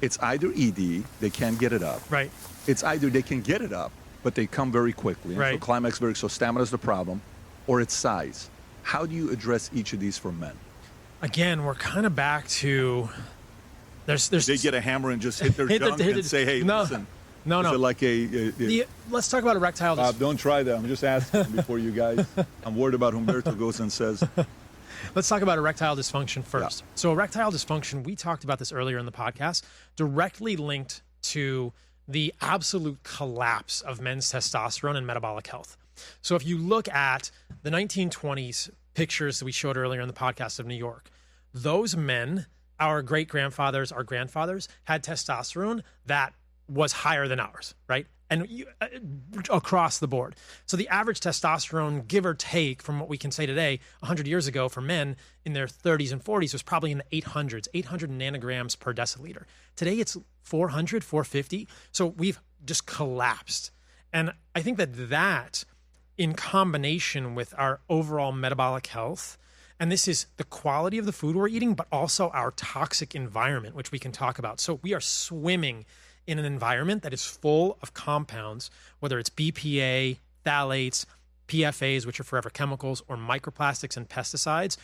It's either ED, they can't get it up. Right. It's either they can get it up, but they come very quickly. Right. So climax so stamina is the problem, or it's size. How do you address each of these for men? Again, we're kind of back to there's They get a hammer and just hit their junk and say, hey, no, listen. No. Is it like let's talk about erectile dysfunction. Don't try that. I'm just asking before you guys. I'm worried about Humberto goes and says. Let's talk about erectile dysfunction first. Yeah. So erectile dysfunction, we talked about this earlier in the podcast, directly linked to the absolute collapse of men's testosterone and metabolic health. So if you look at the 1920s pictures that we showed earlier in the podcast of New York, those men, our great-grandfathers, our grandfathers, had testosterone that was higher than ours, right? And across the board. So the average testosterone, give or take, from what we can say today, 100 years ago for men in their 30s and 40s was probably in the 800s, 800 nanograms per deciliter. Today it's 400, 450. So we've just collapsed. And I think that in combination with our overall metabolic health, and this is the quality of the food we're eating, but also our toxic environment, which we can talk about. So we are swimming in an environment that is full of compounds, whether it's BPA, phthalates, PFAs, which are forever chemicals, or microplastics and pesticides,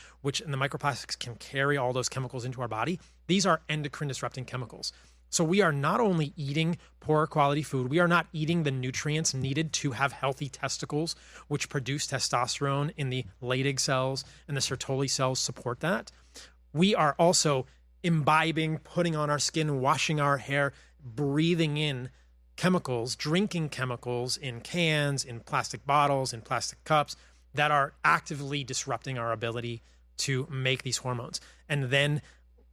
and the microplastics can carry all those chemicals into our body. These are endocrine disrupting chemicals. So we are not only eating poor quality food, we are not eating the nutrients needed to have healthy testicles, which produce testosterone in the Leydig cells, and the Sertoli cells support that. We are also imbibing, putting on our skin, washing our hair, breathing in chemicals, drinking chemicals in cans, in plastic bottles, in plastic cups that are actively disrupting our ability to make these hormones. And then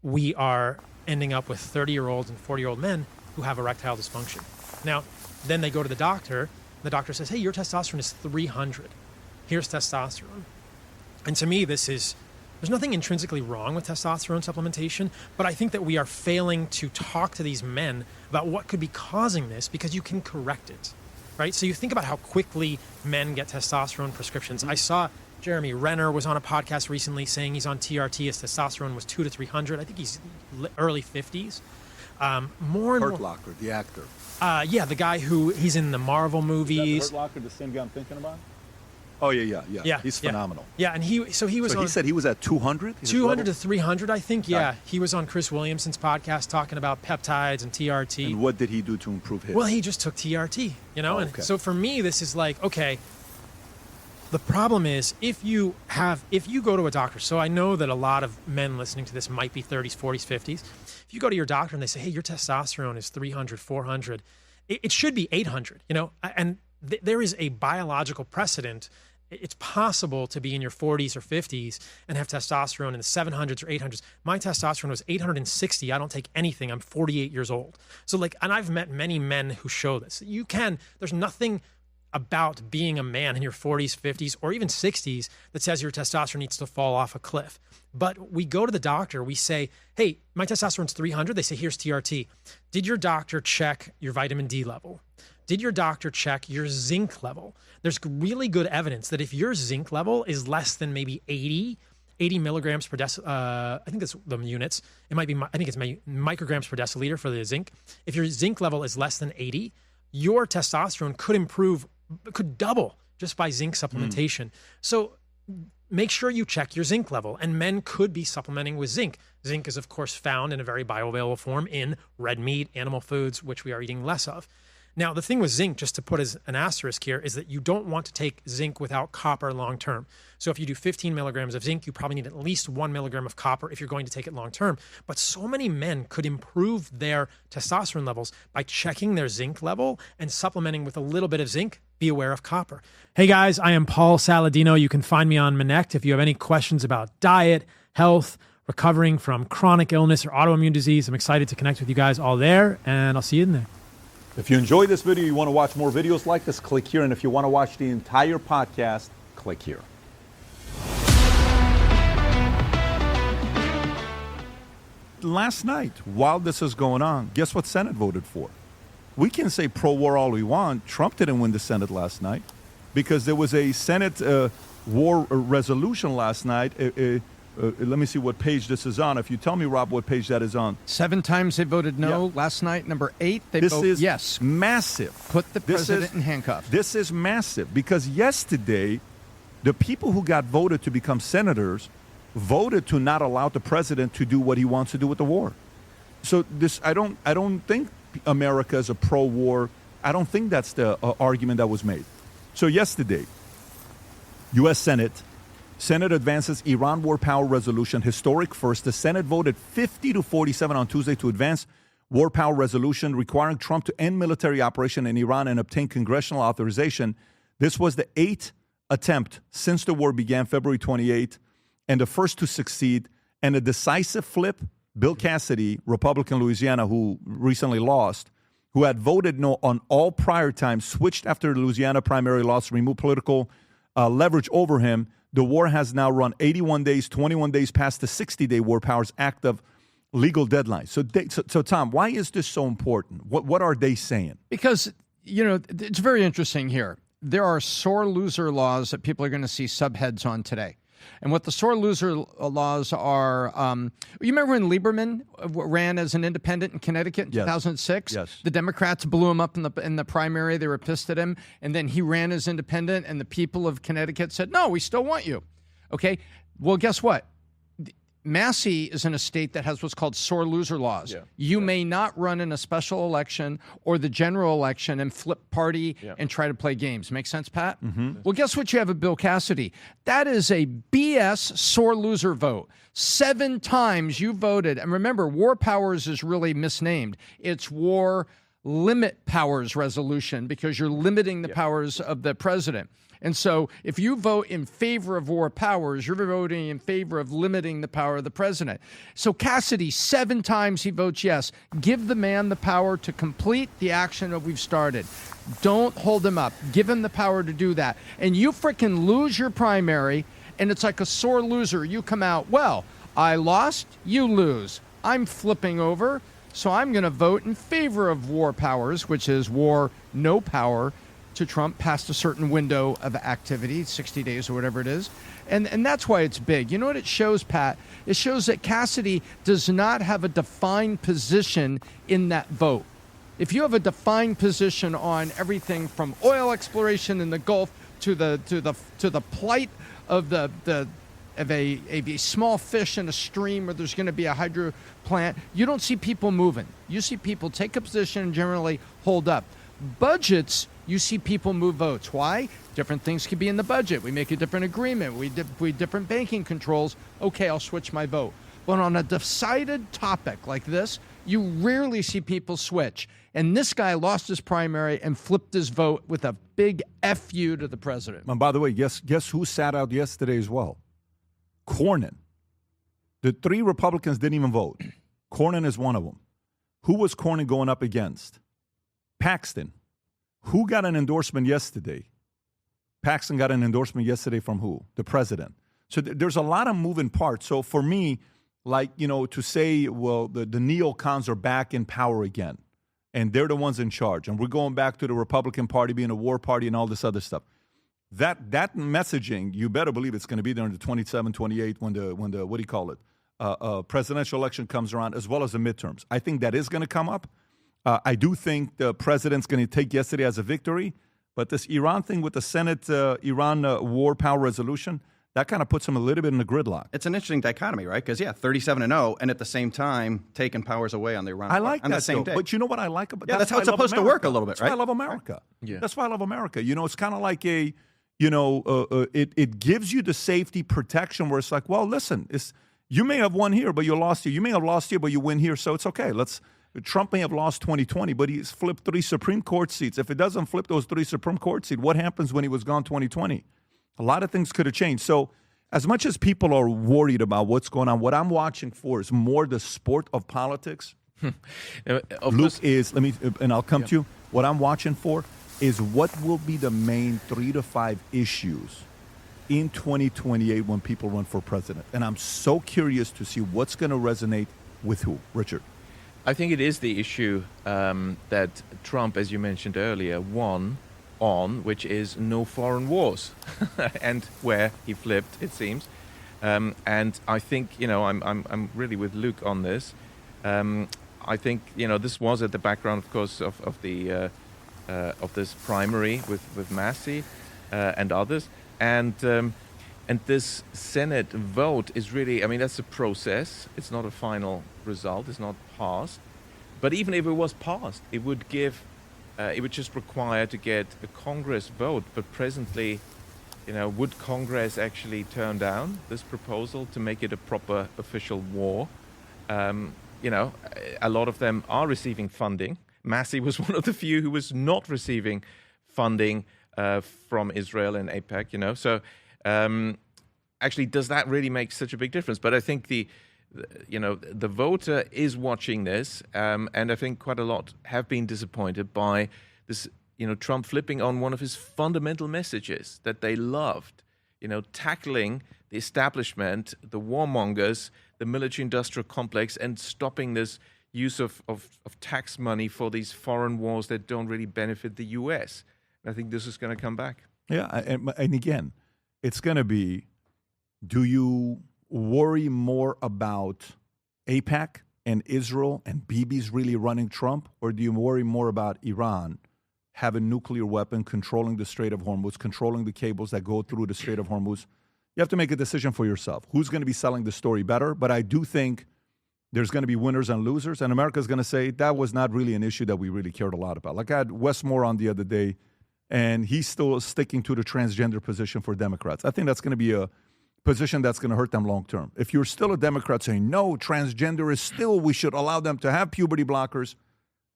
we are ending up with 30-year-olds and 40-year-old men who have erectile dysfunction. Now, then they go to the doctor. The doctor says, hey, your testosterone is 300. Here's testosterone. And to me, there's nothing intrinsically wrong with testosterone supplementation, but I think that we are failing to talk to these men about what could be causing this, because you can correct it, right? So you think about how quickly men get testosterone prescriptions. I saw Jeremy Renner was on a podcast recently saying he's on TRT. His testosterone was 200 to 300. I think he's early 50s. More and Hurt more. Locker, the actor. Yeah, the guy he's in the Marvel movies. Hurt Locker, the same guy I'm thinking about? Oh, yeah. He's phenomenal. Yeah, and he was on. He said he was at 200? 200 to 300, I think. Yeah, he was on Chris Williamson's podcast talking about peptides and TRT. And what did he do to improve his? Well, he just took TRT, and okay. so for me, this is like, okay, the problem is if you go to a doctor, so I know that a lot of men listening to this might be 30s, 40s, 50s. If you go to your doctor and they say, hey, your testosterone is 300, 400, it should be 800, and there is a biological precedent. It's possible to be in your 40s or 50s and have testosterone in the 700s or 800s. My testosterone was 860. I don't take anything. I'm 48 years old. So and I've met many men who show this. There's nothing about being a man in your 40s, 50s, or even 60s that says your testosterone needs to fall off a cliff. But we go to the doctor, we say, hey, my testosterone's 300. They say, here's TRT. Did your doctor check your vitamin D level? Did your doctor check your zinc level? There's really good evidence that if your zinc level is less than maybe 80 milligrams per I think that's the units. It might be, I think it's micrograms per deciliter for the zinc. If your zinc level is less than 80, your testosterone could double just by zinc supplementation. So make sure you check your zinc level, and men could be supplementing with zinc. Zinc is, of course, found in a very bioavailable form in red meat, animal foods, which we are eating less of. Now, the thing with zinc, just to put as an asterisk here, is that you don't want to take zinc without copper long term. So if you do 15 milligrams of zinc, you probably need at least 1 milligram of copper if you're going to take it long term. But so many men could improve their testosterone levels by checking their zinc level and supplementing with a little bit of zinc. Be aware of copper. Hey guys, I am Paul Saladino. You can find me on Manect if you have any questions about diet, health, recovering from chronic illness or autoimmune disease. I'm excited to connect with you guys all there, and I'll see you in there. If you enjoyed this video, you want to watch more videos like this, click here. And if you want to watch the entire podcast, click here. Last night, while this is going on, guess what Senate voted for? We can say pro-war all we want. Trump didn't win the Senate last night because there was a Senate war resolution last night. Let me see what page this is on. If you tell me, Rob, what page that is on. 7 times they voted no. Yeah. Last night, number 8, they this voted is yes. Massive. Put the president in handcuffs. This is massive because yesterday, the people who got voted to become senators voted to not allow the president to do what he wants to do with the war. So I don't think America is a pro-war. I don't think that's the argument that was made. So yesterday, U.S. Senate advances Iran war power resolution, historic first. The Senate voted 50 to 47 on Tuesday to advance war power resolution requiring Trump to end military operation in Iran and obtain congressional authorization. This was the 8th attempt since the war began, February 28th, and the first to succeed. And a decisive flip, Bill Cassidy, Republican Louisiana, who recently lost, who had voted no on all prior times, switched after the Louisiana primary loss, removed political leverage over him. The war has now run 81 days, 21 days past the 60-day War Powers Act of legal deadline. So, Tom, why is this so important? What are they saying? Because, it's very interesting here. There are sore loser laws that people are going to see subheads on today. And what the sore loser laws are, you remember when Lieberman ran as an independent in Connecticut in 2006? Yes. The Democrats blew him up in the primary. They were pissed at him. And then he ran as independent, and the people of Connecticut said, no, we still want you. Okay? Well, guess what? Massey is in a state that has what's called sore loser laws. Yeah. You may not run in a special election or the general election and flip party and try to play games. Make sense, Pat? Mm-hmm. Well, guess what you have at Bill Cassidy? That is a BS sore loser vote. 7 times you voted. And remember, war powers is really misnamed. It's war limit powers resolution because you're limiting the powers of the president. And so if you vote in favor of war powers, you're voting in favor of limiting the power of the president. So Cassidy, 7 times he votes yes. Give the man the power to complete the action that we've started. Don't hold him up. Give him the power to do that. And you frickin' lose your primary, and it's like a sore loser. You come out, well, I lost, you lose. I'm flipping over, so I'm going to vote in favor of war powers, which is war no power to Trump past a certain window of activity, 60 days or whatever it is. And that's why it's big. You know what it shows, Pat? It shows that Cassidy does not have a defined position in that vote. If you have a defined position on everything from oil exploration in the Gulf to the plight of a small fish in a stream where there's going to be a hydro plant, you don't see people moving. You see people take a position and generally hold up. Budgets, you see people move votes. Why? Different things could be in the budget. We make a different agreement. We different banking controls. Okay, I'll switch my vote. But on a decided topic like this, you rarely see people switch. And this guy lost his primary and flipped his vote with a big F you to the president. And by the way, guess who sat out yesterday as well? Cornyn. The 3 Republicans didn't even vote. Cornyn is one of them. Who was Cornyn going up against? Paxton. Who got an endorsement yesterday? Paxton got an endorsement yesterday from who? The president. So there's a lot of moving parts. So for me, to say, well, the neocons are back in power again, and they're the ones in charge, and we're going back to the Republican Party being a war party and all this other stuff. That messaging, you better believe it's going to be there in the 27, 28 when the what do you call it? Presidential election comes around, as well as the midterms. I think that is going to come up. I do think the president's going to take yesterday as a victory, but this Iran thing with the Senate Iran war power resolution, that kind of puts him a little bit in the gridlock. It's an interesting dichotomy, right? Because 37-0, and at the same time taking powers away on the Iran. I like on that the same day. day. But you know what I like about that's how it's supposed to work a little bit, that's right? That's why I love America. Yeah. That's why I love America. It's kind of like it gives you the safety protection where it's like, well, listen, you may have won here, but you lost here. You may have lost here, but you win here, so it's okay. Trump may have lost 2020, but he's flipped 3 Supreme Court seats. If it doesn't flip those 3 Supreme Court seats, what happens when he was gone 2020? A lot of things could have changed. So as much as people are worried about what's going on, what I'm watching for is more the sport of politics. Luke and I'll come to you. What I'm watching for is what will be the main 3 to 5 issues in 2028 when people run for president. And I'm so curious to see what's going to resonate with who. Richard. I think it is the issue that Trump, as you mentioned earlier, won on, which is no foreign wars, and where he flipped, it seems. And I think I'm really with Luke on this. I think this was at the background, of course, of this primary with Massey and others, and this Senate vote is really, that's a process. It's not a final result. It's not passed. But even if it was passed, it would just require to get a Congress vote. But presently, would Congress actually turn down this proposal to make it a proper official war? you know, a lot of them are receiving funding. Massey was one of the few who was not receiving funding from Israel and AIPAC, you know. So actually, does that really make such a big difference? But I think the voter is watching this, and I think quite a lot have been disappointed by this, you know, Trump flipping on one of his fundamental messages that they loved, you know, tackling the establishment, the warmongers, the military-industrial complex, and stopping this use of tax money for these foreign wars that don't really benefit the U.S. And I think this is going to come back. Yeah, and again, it's going to be, do you worry more about AIPAC and Israel and Bibi's really running Trump, or do you worry more about Iran having nuclear weapon, controlling the Strait of Hormuz, controlling the cables that go through the Strait of Hormuz? You have to make a decision for yourself. Who's going to be selling the story better? But I do think there's going to be winners and losers, and America's going to say that was not really an issue that we really cared a lot about. Like I had Wes Moore on the other day, and he's still sticking to the transgender position for Democrats. I think that's going to be a position that's going to hurt them long term. If you're still a Democrat saying, no, transgender is still, we should allow them to have puberty blockers,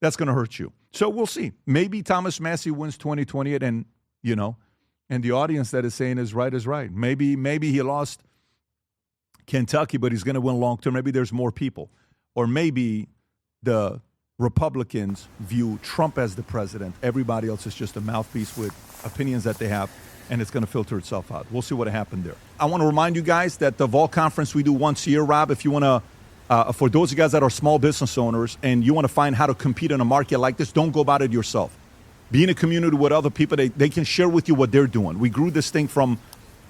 that's going to hurt you. So we'll see. Maybe Thomas Massey wins 2028, and, you know, and the audience that is saying is right. Maybe he lost Kentucky, but he's going to win long term. Maybe there's more people. Or maybe the Republicans view Trump as the president. Everybody else is just a mouthpiece with opinions that they have, and it's going to filter itself out. We'll see what happened there. I want to remind you guys that the Vault Conference we do once a year, Rob, if you want to, for those of you guys that are small business owners and you want to find how to compete in a market like this, don't go about it yourself. Be in a community with other people. They can share with you what they're doing. We grew this thing from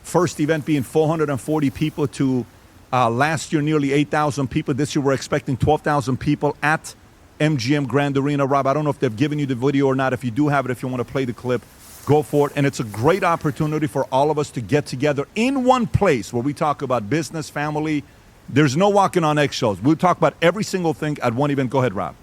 first event being 440 people to last year nearly 8,000 people. This year we're expecting 12,000 people at MGM Grand Arena. Rob, I don't know if they've given you the video or not. If you do have it, if you want to play the clip, go for it. And it's a great opportunity for all of us to get together in one place where we talk about business, family. There's no walking on eggshells. We'll talk about every single thing at one event. Go ahead, Rob.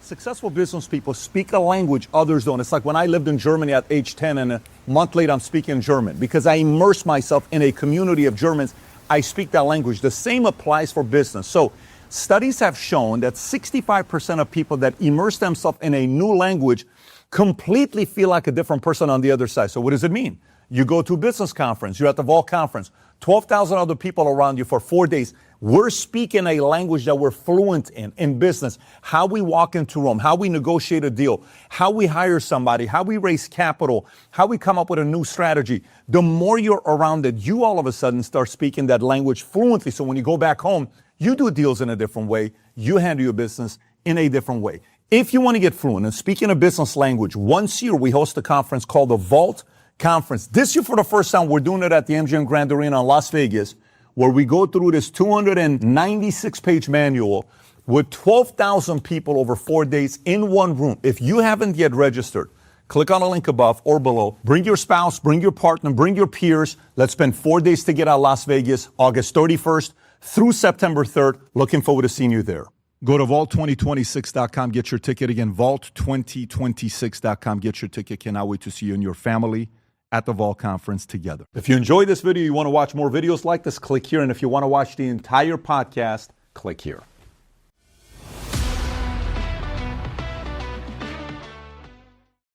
Successful business people speak a language others don't. It's like when I lived in Germany at age 10 and a month later I'm speaking German because I immerse myself in a community of Germans. I speak that language. The same applies for business. So studies have shown that 65% of people that immerse themselves in a new language completely feel like a different person on the other side. So what does it mean? You go to a business conference, you're at the Vault Conference, 12,000 other people around you for 4 days. We're speaking a language that we're fluent in business, how we walk into a room, how we negotiate a deal, how we hire somebody, how we raise capital, how we come up with a new strategy. The more you're around it, you all of a sudden start speaking that language fluently. So when you go back home, you do deals in a different way. You handle your business in a different way. If you want to get fluent in speaking a business language, once a year we host a conference called the Vault Conference. This year for the first time, we're doing it at the MGM Grand Arena in Las Vegas, where we go through this 296-page manual with 12,000 people over 4 days in one room. If you haven't yet registered, click on the link above or below. Bring your spouse, bring your partner, bring your peers. Let's spend 4 days together at Las Vegas, August 31st through September 3rd. Looking forward to seeing you there. Go to vault2026.com, get your ticket. Again, vault2026.com, get your ticket. Cannot wait to see you and your family at the Vault Conference together. If you enjoyed this video, you want to watch more videos like this, click here. And if you want to watch the entire podcast, click here.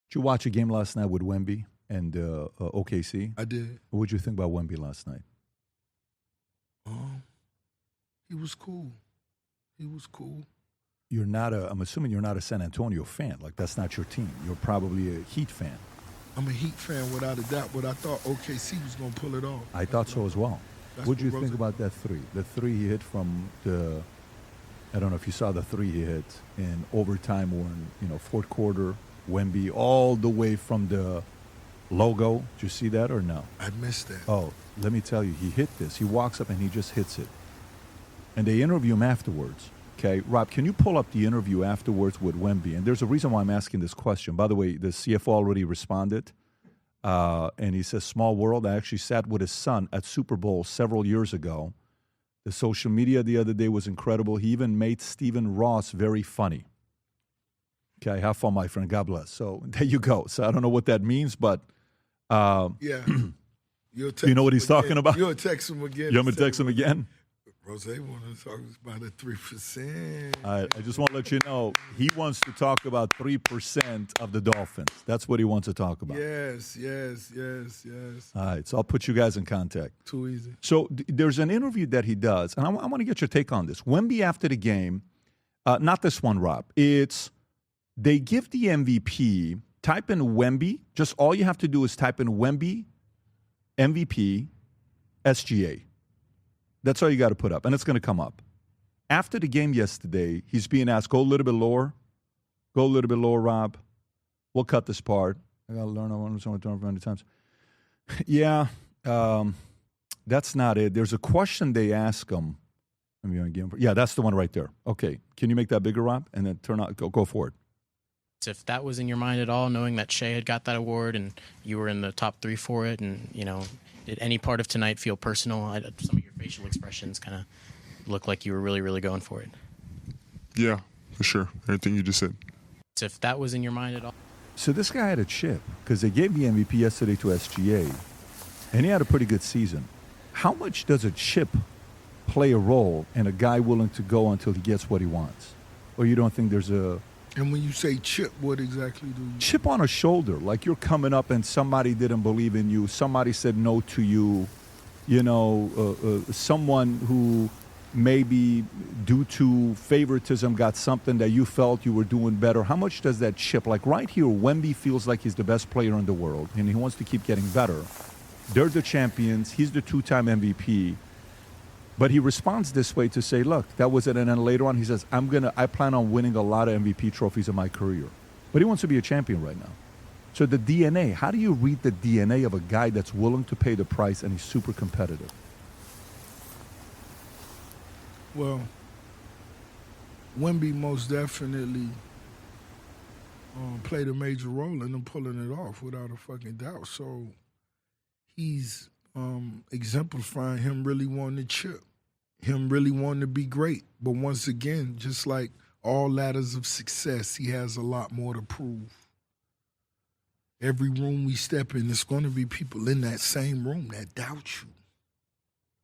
Did you watch a game last night with Wemby and OKC? I did. What did you think about Wemby last night? He was cool. He was cool. I'm assuming you're not a San Antonio fan. Like, that's not your team. You're probably a Heat fan. I'm a Heat fan without a doubt, but I thought OKC was going to pull it off. I thought so as well. What did you think about that three? The three he hit from the, I don't know if you saw the three he hit in overtime or in, fourth quarter, Wemby, all the way from the logo. Did you see that or no? I missed that. Oh, let me tell you, he hit this. He walks up and he just hits it. And they interview him afterwards. Okay, Rob, can you pull up the interview afterwards with Wemby? And there's a reason why I'm asking this question. By the way, the CFO already responded. And he says, small world. I actually sat with his son at Super Bowl several years ago. The social media the other day was incredible. He even made Stephen Ross very funny. Okay, have fun, my friend. God bless. So there you go. So I don't know what that means, but yeah. You know what he's talking about? You'll text him again. You want me to text him again? Rose want to talk about the 3%. I just want to let you know, he wants to talk about 3% of the Dolphins. That's what he wants to talk about. Yes. All right, so I'll put you guys in contact. Too easy. So there's an interview that he does, and I want to get your take on this. Wemby after the game, not this one, Rob. It's they give the MVP, type in Wemby. Just all you have to do is type in Wemby, MVP, SGA. That's all you got to put up, and it's going to come up. After the game yesterday, he's being asked, go a little bit lower. Go a little bit lower, Rob. We'll cut this part. I got to learn. I want to turn many times. Yeah, that's not it. There's a question they ask him. Yeah, that's the one right there. Okay, can you make that bigger, Rob? And then go for it. If that was in your mind at all, knowing that Shea had got that award and you were in the top 3 for it, and did any part of tonight feel personal? Some of your facial expressions kind of look like you were really, really going for it. Yeah, for sure. Everything you just said. If that was in your mind at all. So this guy had a chip because they gave the MVP yesterday to SGA, and he had a pretty good season. How much does a chip play a role in a guy willing to go until he gets what he wants? Or you don't think there's a... And when you say chip, what exactly do you... Chip on a shoulder, like you're coming up and somebody didn't believe in you, somebody said no to you, someone who maybe due to favoritism got something that you felt you were doing better. How much does that chip? Like right here, Wemby feels like he's the best player in the world, and he wants to keep getting better. They're the champions. He's the 2-time MVP. But he responds this way to say, look, that was it. And then later on, he says, I plan on winning a lot of MVP trophies in my career. But he wants to be a champion right now. So the DNA, how do you read the DNA of a guy that's willing to pay the price and he's super competitive? Well, Wemby most definitely played a major role in them pulling it off without a fucking doubt. So he's exemplifying him really wanting to chip, him really wanting to be great. But once again, just like all ladders of success, he has a lot more to prove. Every room we step in, there's going to be people in that same room that doubt you,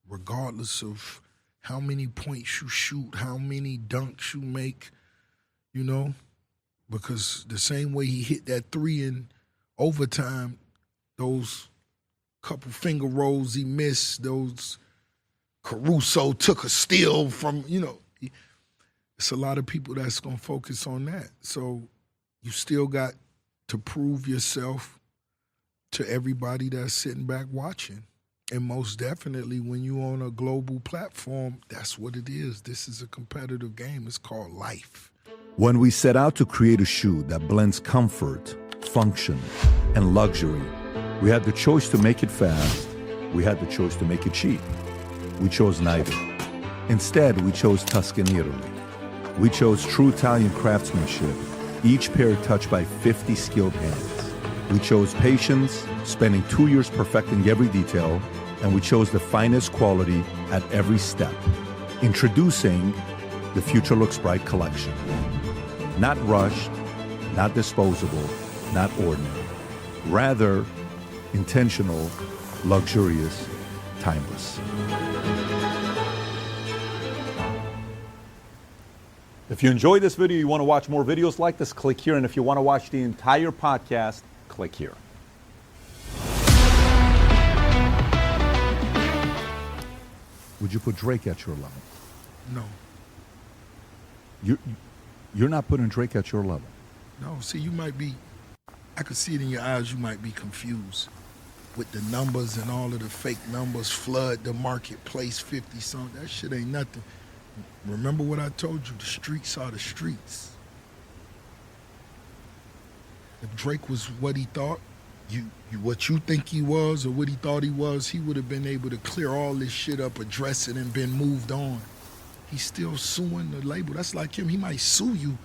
regardless of how many points you shoot, how many dunks you make, because the same way he hit that 3 in overtime, those couple finger rolls he missed, those Caruso took a steal from, it's a lot of people that's going to focus on that. So you still got to prove yourself to everybody that's sitting back watching. And most definitely when you're on a global platform, that's what it is. This is a competitive game. It's called life. When we set out to create a shoe that blends comfort, function, and luxury, we had the choice to make it fast. We had the choice to make it cheap. We chose neither. Instead, we chose Tuscan Italy. We chose true Italian craftsmanship, each pair touched by 50 skilled hands. We chose patience, spending 2 years perfecting every detail, and we chose the finest quality at every step. Introducing the Future Looks Bright collection. Not rushed, not disposable, not ordinary. Rather, intentional, luxurious, timeless. If you enjoyed this video, you want to watch more videos like this, click here. And if you want to watch the entire podcast, click here. Would you put Drake at your level? No. You're not putting Drake at your level? No. See, you might be, I could see it in your eyes, you might be confused with the numbers and all of the fake numbers flood the marketplace 50-something. That shit ain't nothing. Remember what I told you, the streets are the streets. If Drake was what he thought, what you think he was or what he thought he was, he would have been able to clear all this shit up, address it, and been moved on. He's still suing the label. That's like him. He might sue you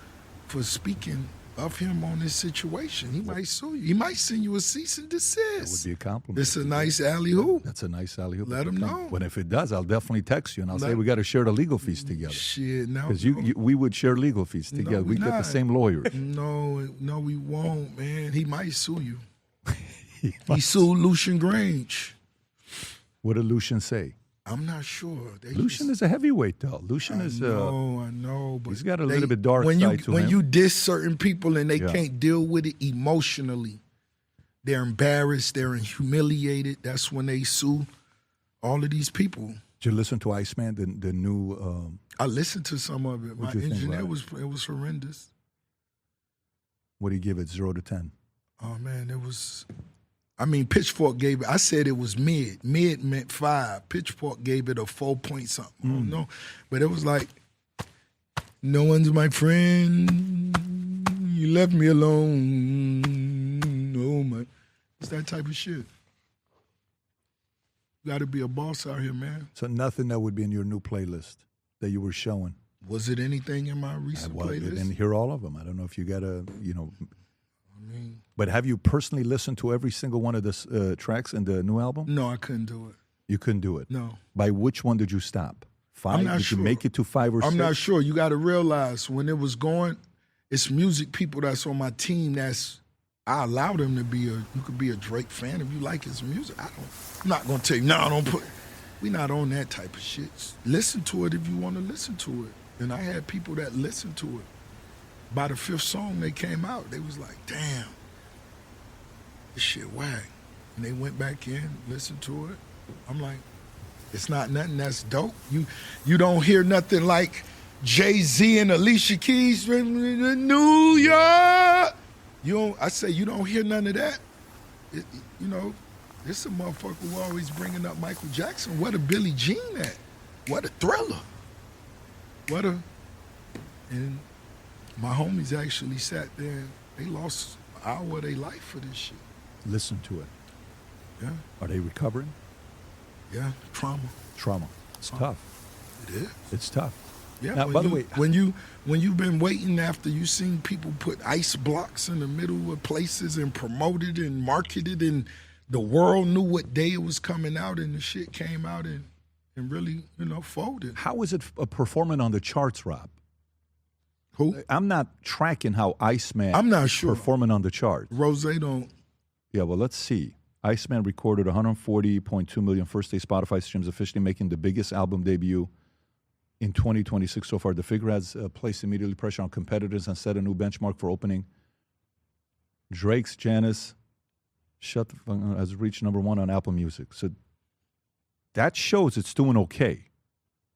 for speaking of him on this situation. He might sue you. He might send you a cease and desist. That would be a compliment. It's a nice alley-oop. That's a nice alley-oop. Let him know. When if it does, I'll definitely text you and I'll say we got to share the legal fees together. Shit, no. Because we would share legal fees together. No, we get the same lawyers. No, we won't, man. He might sue you. He sued Lucian Grange. What did Lucian say? I'm not sure. Lucian is a heavyweight, though. Lucian is. I know, but he's got a little bit dark side to him. When you diss certain people and they can't deal with it emotionally, they're embarrassed, they're humiliated. That's when they sue all of these people. Did you listen to Iceman, the new? I listened to some of it. My What'd you think engineer about it? was horrendous. What do you give it? 0 to 10. Oh man, it was. I mean, Pitchfork gave it. I said it was mid. Mid meant 5. Pitchfork gave it a 4 point something. I don't know, but it was like, no one's my friend. You left me alone. Oh my, it's that type of shit. You got to be a boss out here, man. So nothing that would be in your new playlist that you were showing. Was it anything in my recent playlist? I didn't hear all of them. I don't know if you got to, But have you personally listened to every single one of the tracks in the new album? No, I couldn't do it. You couldn't do it? No. By which one did you stop? 5? I'm not did sure. you make it to 5 or 6? I'm not sure. You got to realize when it was going, it's music people that's on my team I allow them to be you could be a Drake fan if you like his music. I'm not going to tell you, no, don't put, we not on that type of shit. Listen to it if you want to listen to it. And I had people that listened to it. By the 5th song they came out, they was like, damn, this shit whack. And they went back in, listened to it. I'm like, it's not nothing that's dope. You don't hear nothing like Jay-Z and Alicia Keys in New York. I say you don't hear none of that. This a motherfucker who always bringing up Michael Jackson. What a Billie Jean at? What a Thriller. And my homies actually sat there. They lost an hour of their life for this shit. Listen to it. Yeah. Are they recovering? Yeah, trauma. It's tough. It is. It's tough. Yeah. Now, by the way, when you've been waiting after you seen people put ice blocks in the middle of places and promoted and marketed, and the world knew what day it was coming out, and the shit came out and really, folded. how is it performing on the charts, Rob? Who? I'm not tracking how Iceman. I'm not sure. Performing on the charts. Rose don't. Yeah, well, let's see. Iceman recorded 140.2 million first-day Spotify streams, officially making the biggest album debut in 2026 so far. The figure has placed immediately pressure on competitors and set a new benchmark for opening. Drake's Janice has reached number 1 on Apple Music. So that shows it's doing okay.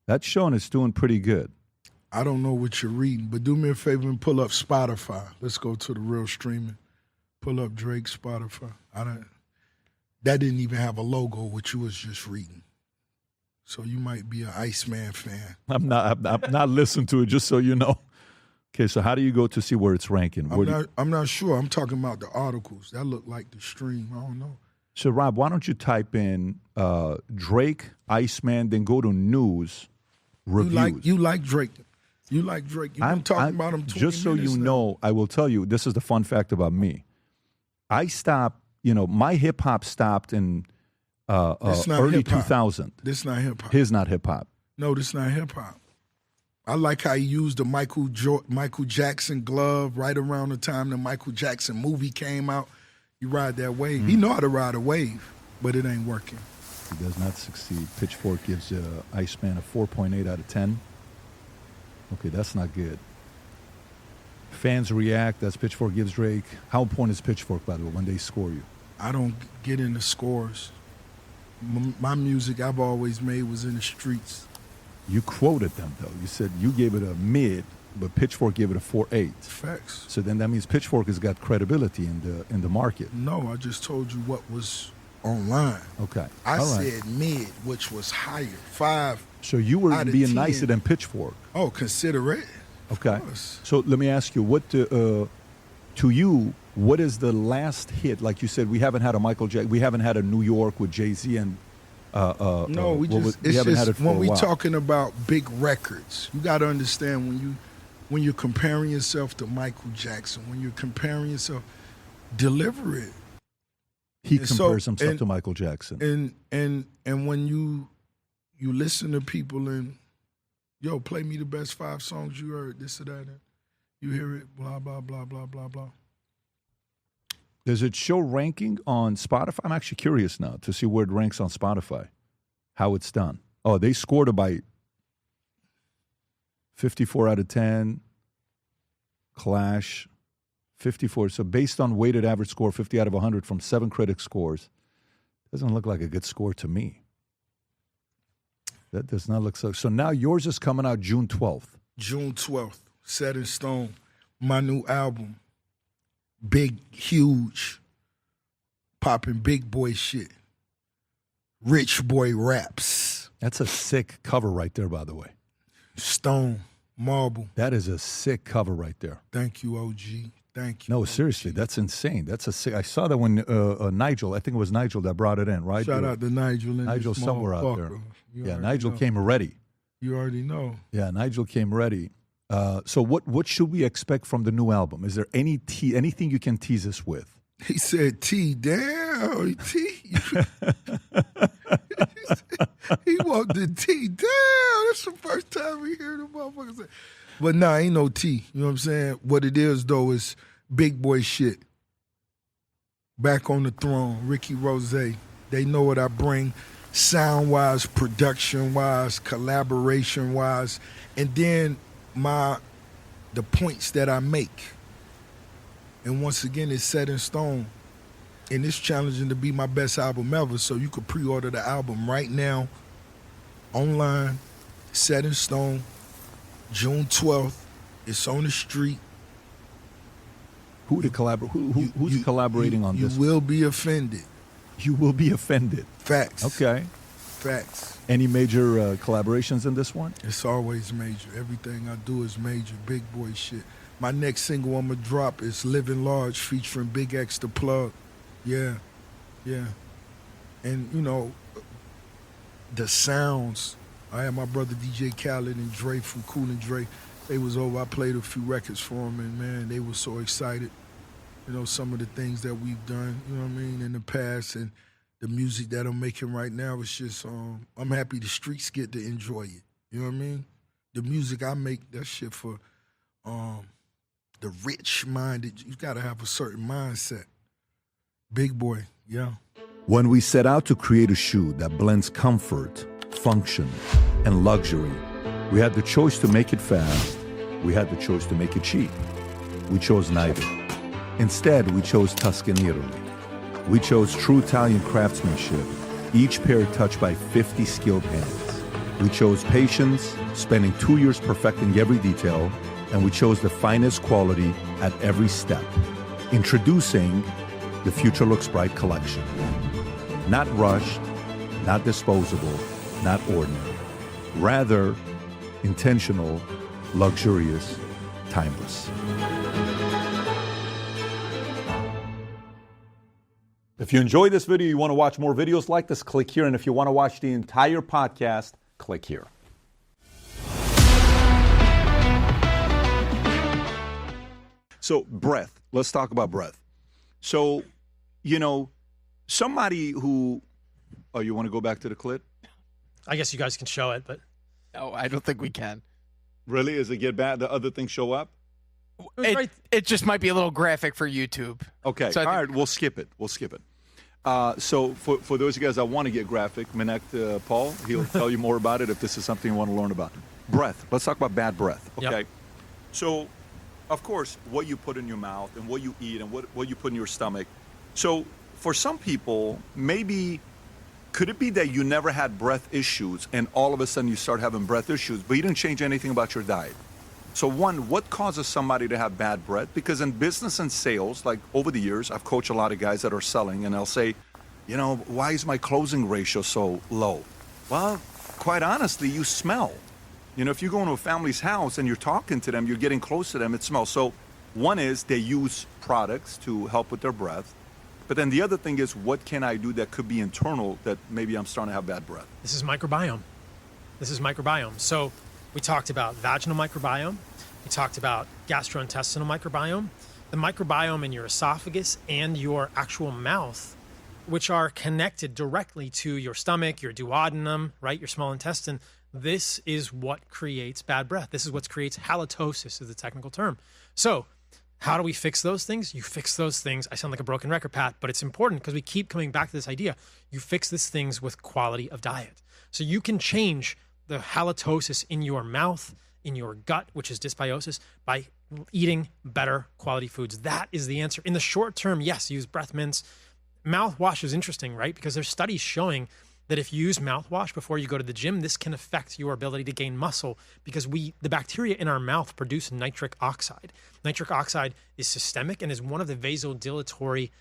That's showing it's doing pretty good. I don't know what you're reading, but do me a favor and pull up Spotify. Let's go to the real streaming. Pull up Drake's Spotify. That didn't even have a logo, which you was just reading. So you might be an Iceman fan. I'm not listening to it, just so you know. Okay, so how do you go to see where it's ranking? I'm not sure. I'm talking about the articles. That look like the stream. I don't know. So, Rob, why don't you type in Drake, Iceman, then go to news, reviews. You like Drake. You like Drake. You've been talking about him 20 just so minutes you now. know, I will tell you, this is the fun fact about me. I stopped, my hip-hop stopped in early 2000. This not hip-hop. His not hip-hop. No, this not hip-hop. I like how he used the Michael Jackson glove right around the time the Michael Jackson movie came out. You ride that wave. He know how to ride a wave, but it ain't working. He does not succeed. Pitchfork gives Iceman a 4.8 out of 10. Okay, that's not good. Fans react. That's Pitchfork gives Drake. How important is Pitchfork, by the way, when they score you? I don't get into scores. My music I've always made was in the streets. You quoted them, though. You said you gave it a mid, but Pitchfork gave it a 4.8. Facts. So then that means Pitchfork has got credibility in the market. No, I just told you what was online. Okay. I All right. said mid, which was higher. 5. So you were out of being 10. nicer than Pitchfork. Oh, consider it. Okay. So let me ask you, what to you, what is the last hit? Like you said, we haven't had a Michael Jackson, we haven't had a New York with Jay-Z and no, we haven't had it for when a we while. talking about big records, you got to understand when you're comparing yourself to Michael Jackson, when you're comparing yourself, deliver it. He And compares so- himself and- to Michael Jackson. And when you listen to people and yo, play me the best 5 songs you heard, this or that, and you hear it, blah blah blah blah blah blah. Does it show ranking on Spotify? I'm actually curious now to see where it ranks on Spotify, how it's done. Oh, they scored it by 54 out of 10. Clash, 54. So based on weighted average score, 50 out of 100 from 7 critic scores, doesn't look like a good score to me. That does not look so. So now yours is coming out June 12th. June 12th, Set in Stone, my new album. Big, huge, popping big boy shit. Rich boy raps. That's a sick cover right there, by the way. Stone, marble. That is a sick cover right there. Thank you, OG. Thank you. No, OG. seriously, that's insane. That's a sick. I saw that when Nigel, I think it was Nigel that brought it in, right? Shout out to Nigel and Nigel this somewhere out there. motherfucker. You Yeah, already Nigel know. came ready. You already know. Yeah, Nigel came ready. So what should we expect from the new album? Is there anything you can tease us with? He said, T, damn, T. He walked the T, damn. That's the first time we hear the motherfucker say. But nah, ain't no T. You know what I'm saying? What it is, though, is big boy shit. Back on the throne, Ricky Rose. They know what I bring, sound-wise, production-wise, collaboration-wise, and then the points that I make. And once again, it's set in stone. And it's challenging to be my best album ever. So you could pre-order the album right now, online, Set in Stone, June 12th. It's on the street. Who's collaborating on this? You will be offended. You will be offended. Facts. Okay. Facts. Any major collaborations in this one? It's always major. Everything I do is major. Big boy shit. My next single I'm going to drop is Living Large featuring Big X The Plug. Yeah. Yeah. And, you know, the sounds. I had my brother DJ Khaled and Dre from Cool and Dre. They was over. I played a few records for them, and, man, they were so excited. You know, some of the things that we've done, you know what I mean, in the past, and the music that I'm making right now is just, I'm happy the streets get to enjoy it. You know what I mean? The music I make, that shit for the rich-minded. You got to have a certain mindset. Big boy, yeah. When we set out to create a shoe that blends comfort, function, and luxury, we had the choice to make it fast. We had the choice to make it cheap. We chose neither. Instead, we chose Tuscany, Italy. We chose true Italian craftsmanship, each pair touched by 50 skilled hands. We chose patience, spending 2 years perfecting every detail, and we chose the finest quality at every step. Introducing the Future Looks Bright collection. Not rushed, not disposable, not ordinary. Rather, intentional, luxurious, timeless. If you enjoyed this video, you want to watch more videos like this, click here. And if you want to watch the entire podcast, click here. So breath, let's talk about breath. So, you know, somebody who, oh, you want to go back to the clip? I guess you guys can show it, but No, I don't think we can. Really? Is it get bad? The other things show up? It just might be a little graphic for YouTube. Okay. So All right. We'll skip it. So for those of you guys that want to get graphic, Minek Paul, he'll tell you more about it if this is something you want to learn about. Breath. Let's talk about bad breath. Okay. Yep. So, of course, what you put in your mouth and what you eat and what you put in your stomach. So for some people, maybe could it be that you never had breath issues and all of a sudden you start having breath issues, but you didn't change anything about your diet? So one, what causes somebody to have bad breath? Because in business and sales, like over the years, I've coached a lot of guys that are selling, and they'll say, you know, why is my closing ratio so low? Well, quite honestly, you smell. You know, if you go into a family's house and you're talking to them, you're getting close to them, it smells. So one is they use products to help with their breath. But then the other thing is, what can I do that could be internal that maybe I'm starting to have bad breath? this is microbiome. So we talked about vaginal microbiome. We talked about gastrointestinal microbiome. The microbiome in your esophagus and your actual mouth, which are connected directly to your stomach, your duodenum, right, your small intestine. This is what creates bad breath. This is what creates halitosis, is the technical term. So how do we fix those things? You fix those things. I sound like a broken record, Pat, but it's important because we keep coming back to this idea. You fix these things with quality of diet. So you can change the halitosis in your mouth, in your gut, which is dysbiosis, by eating better quality foods. That is the answer. In the short term, yes, use breath mints. Mouthwash is interesting, right? Because there's studies showing that if you use mouthwash before you go to the gym, this can affect your ability to gain muscle because the bacteria in our mouth produce nitric oxide. Nitric oxide is systemic and is one of the vasodilatory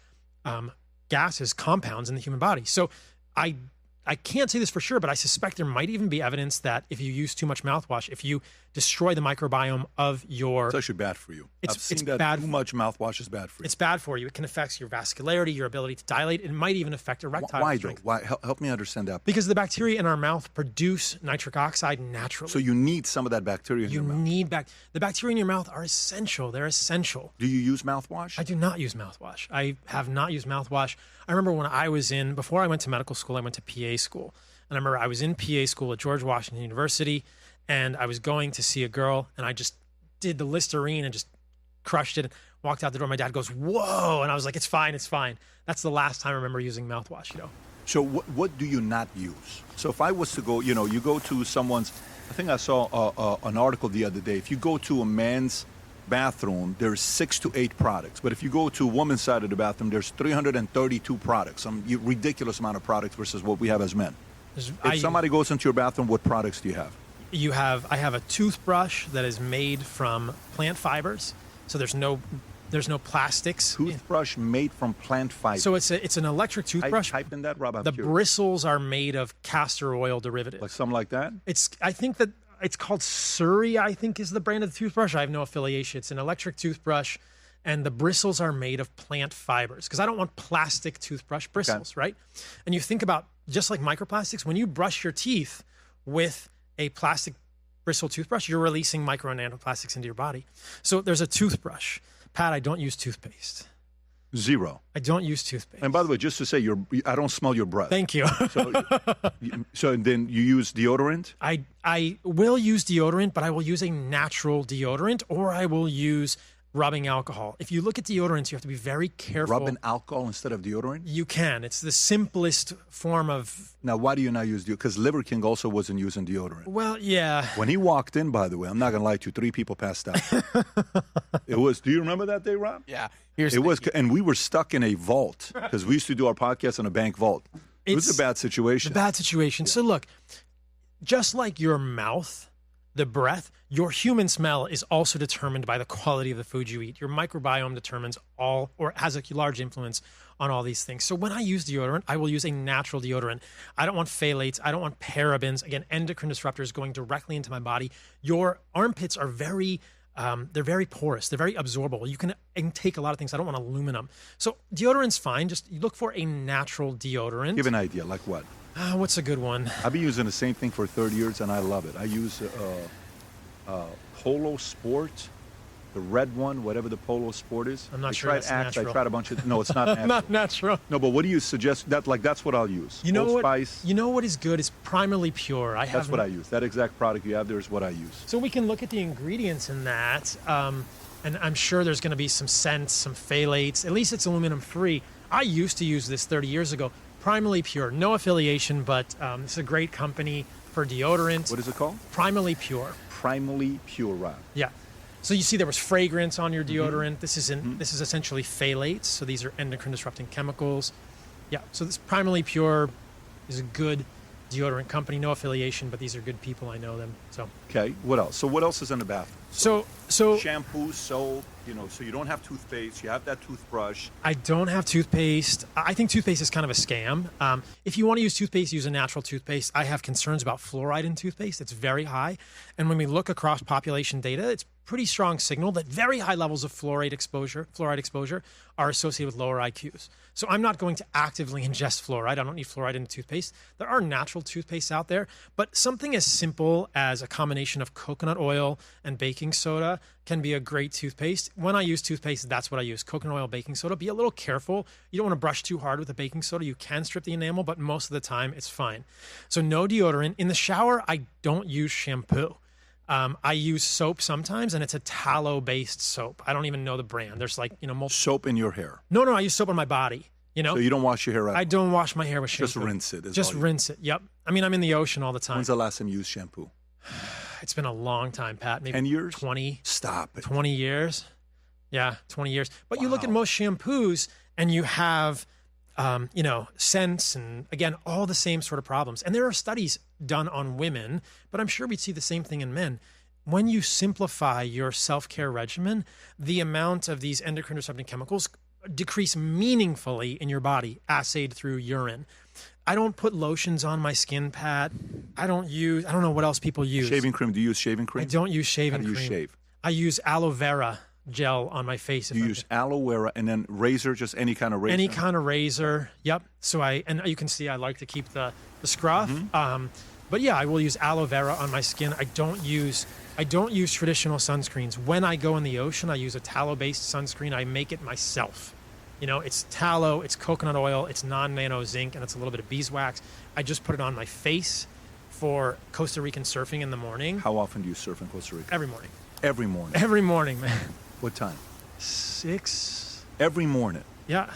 gases, compounds in the human body. So I can't say this for sure, but I suspect there might even be evidence that if you use too much mouthwash, if you destroy the microbiome of your... It's actually bad for you. I've seen that bad. Too much mouthwash is bad for you. It's bad for you. It can affect your vascularity, your ability to dilate. It might even affect erectile Why strength. though? Why? Help me understand that. Because the bacteria in our mouth produce nitric oxide naturally. So you need some of that bacteria in your mouth. The bacteria in your mouth are essential. They're essential. Do you use mouthwash? I do not use mouthwash. I have not used mouthwash. I remember when before I went to medical school, I went to PA school. And I remember I was in PA school at George Washington University, and I was going to see a girl, and I just did the Listerine and just crushed it, walked out the door. My dad goes, "Whoa." And I was like, it's fine. That's the last time I remember using mouthwash, So what do you not use? So if I was to go, you go to someone's, I think I saw an article the other day. If you go to a man's bathroom, there's 6 to 8 products. But if you go to a woman's side of the bathroom, there's 332 products, some ridiculous amount of products versus what we have as men. If somebody goes into your bathroom, what products do you have? I have a toothbrush that is made from plant fibers, so there's no plastics. Toothbrush made from plant fibers. So it's an electric toothbrush. Type in that, Rob. The bristles are made of castor oil derivatives. Like something like that? I think that it's called Surrey, I think is the brand of the toothbrush. I have no affiliation. It's an electric toothbrush, and the bristles are made of plant fibers because I don't want plastic toothbrush bristles, right? And you think about just like microplastics, when you brush your teeth with a plastic bristle toothbrush, you're releasing micro and nanoplastics into your body. So there's a toothbrush. Pat, I don't use toothpaste. Zero. I don't use toothpaste. And by the way, just to say, I don't smell your breath. Thank you. So then you use deodorant? I will use deodorant, but I will use a natural deodorant, or I will use rubbing alcohol. If you look at deodorants, you have to be very careful. Rubbing alcohol instead of deodorant? You can. It's the simplest form of... Now, why do you not use deodorant? Because Liver King also wasn't using deodorant. Well, yeah. When he walked in, by the way, I'm not going to lie to you, 3 people passed out. It was, do you remember that day, Rob? Yeah. And we were stuck in a vault because we used to do our podcast in a bank vault. It was a bad situation. A bad situation. Yeah. So look, just like your mouth, the breath, your human smell is also determined by the quality of the food you eat. Your microbiome determines has a large influence on all these things. So when I use deodorant, I will use a natural deodorant. I don't want phthalates. I don't want parabens. Again, endocrine disruptors going directly into my body. Your armpits are they're very porous. They're very absorbable. You can intake a lot of things. I don't want aluminum. So deodorant's fine. Just you look for a natural deodorant. Give an idea, like what? What's a good one? I've been using the same thing for 30 years, and I love it. I use Polo Sport, the red one, whatever the Polo Sport is. I'm not sure that's natural. I tried a bunch of... No, it's not natural. Not natural. No, but what do you suggest? That's what I'll use. Old Spice. You know what is good? It's primally pure. That's what I use. That exact product you have there is what I use. So we can look at the ingredients in that, and I'm sure there's going to be some scents, some phthalates. At least it's aluminum-free. I used to use this 30 years ago. Primally Pure, no affiliation, but it's a great company for deodorant. What is it called? Primally Pure. Primally Pure, Rob. Yeah. So you see there was fragrance on your deodorant. This is essentially phthalates. So these are endocrine disrupting chemicals. Yeah. So this Primally Pure is a good deodorant company, no affiliation, but these are good people. I know them. So. Okay. What else? So what else is in the bathroom? So shampoo, soap, so you don't have toothpaste, you have that toothbrush. I don't have toothpaste. I think toothpaste is kind of a scam. If you want to use toothpaste, use a natural toothpaste. I have concerns about fluoride in toothpaste. It's very high. And when we look across population data, it's pretty strong signal that very high levels of fluoride exposure are associated with lower IQs. So I'm not going to actively ingest fluoride. I don't need fluoride in the toothpaste. There are natural toothpastes out there, but something as simple as a combination of coconut oil and baking soda can be a great toothpaste. When I use toothpaste, that's what I use, coconut oil, baking soda. Be a little careful. You don't want to brush too hard with the baking soda. You can strip the enamel, but most of the time it's fine. So no deodorant. In the shower, I don't use shampoo. I use soap sometimes, and it's a tallow-based soap. I don't even know the brand. There's multiple... Soap in your hair? No, I use soap on my body. You know, So you don't wash your hair out? I don't wash my hair with shampoo. Just rinse it. is Just all you- rinse it. Yep. I mean, I'm in the ocean all the time. When's the last time you used shampoo? It's been a long time, Pat. Maybe 10 years? 20. Stop it. 20 years. Yeah, 20 years. But you look at most shampoos and you have, you know, scents and, again, all the same sort of problems. And there are studies done on women, but I'm sure we'd see the same thing in men. When you simplify your self-care regimen, the amount of these endocrine disrupting chemicals decrease meaningfully in your body, assayed through urine. I don't put lotions on my skin, Pat. I don't know what else people use. Shaving cream. Do you use shaving cream? I don't use shaving How do you cream. shave? I use aloe vera gel on my face. You use aloe vera and then razor, just any kind of razor? Any kind of razor. Yep. So and you can see I like to keep the scruff. But yeah, I will use aloe vera on my skin. I don't use traditional sunscreens. When I go in the ocean, I use a tallow-based sunscreen. I make it myself. You know, it's tallow, it's coconut oil, it's non-nano zinc, and it's a little bit of beeswax. I just put it on my face for Costa Rican surfing in the morning. How often do you surf in Costa Rica? Every morning. Every morning? Every morning, man. What time? 6. Every morning? Yeah.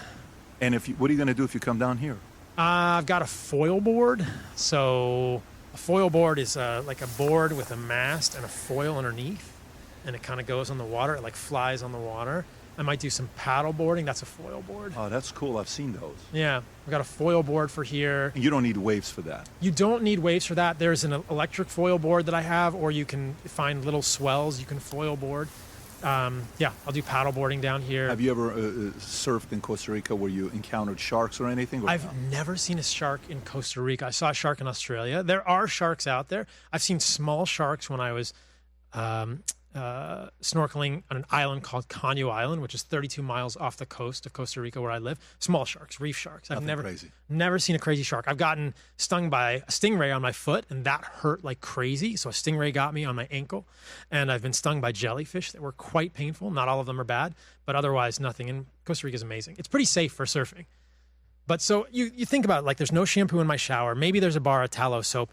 And what are you going to do if you come down here? I've got a foil board. So a foil board is like a board with a mast and a foil underneath, and it kind of goes on the water. It like flies on the water. I might do some paddle boarding. That's a foil board. Oh, that's cool. I've seen those. Yeah, I've got a foil board for here. You don't need waves for that. You don't need waves for that. There's an electric foil board that I have, or you can find little swells you can foil board. Yeah, I'll do paddle boarding down here. Have you ever surfed in Costa Rica where you encountered sharks or anything? I've never seen a shark in Costa Rica. I saw a shark in Australia. There are sharks out there. I've seen small sharks when I was snorkeling on an island called Cano Island, which is 32 miles off the coast of Costa Rica where I live. Small sharks, reef sharks. I've never seen a crazy shark. I've gotten stung by a stingray on my foot, and that hurt like crazy. So a stingray got me on my ankle, and I've been stung by jellyfish that were quite painful. Not all of them are bad, but otherwise nothing. And Costa Rica is amazing. It's pretty safe for surfing. But so you think about it, like there's no shampoo in my shower. Maybe there's a bar of tallow soap.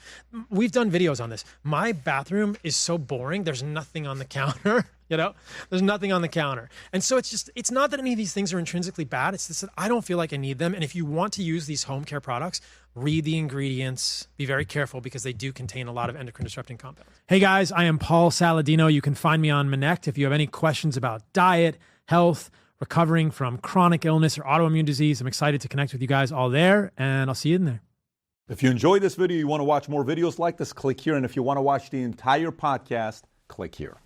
We've done videos on this. My bathroom is so boring. There's nothing on the counter, you know? There's nothing on the counter. And so it's not that any of these things are intrinsically bad. It's just that I don't feel like I need them. And if you want to use these home care products, read the ingredients. Be very careful because they do contain a lot of endocrine disrupting compounds. Hey guys, I am Paul Saladino. You can find me on Manect if you have any questions about diet, health, recovering from chronic illness or autoimmune disease. I'm excited to connect with you guys all there, and I'll see you in there. If you enjoyed this video, you want to watch more videos like this, click here. And if you want to watch the entire podcast, click here.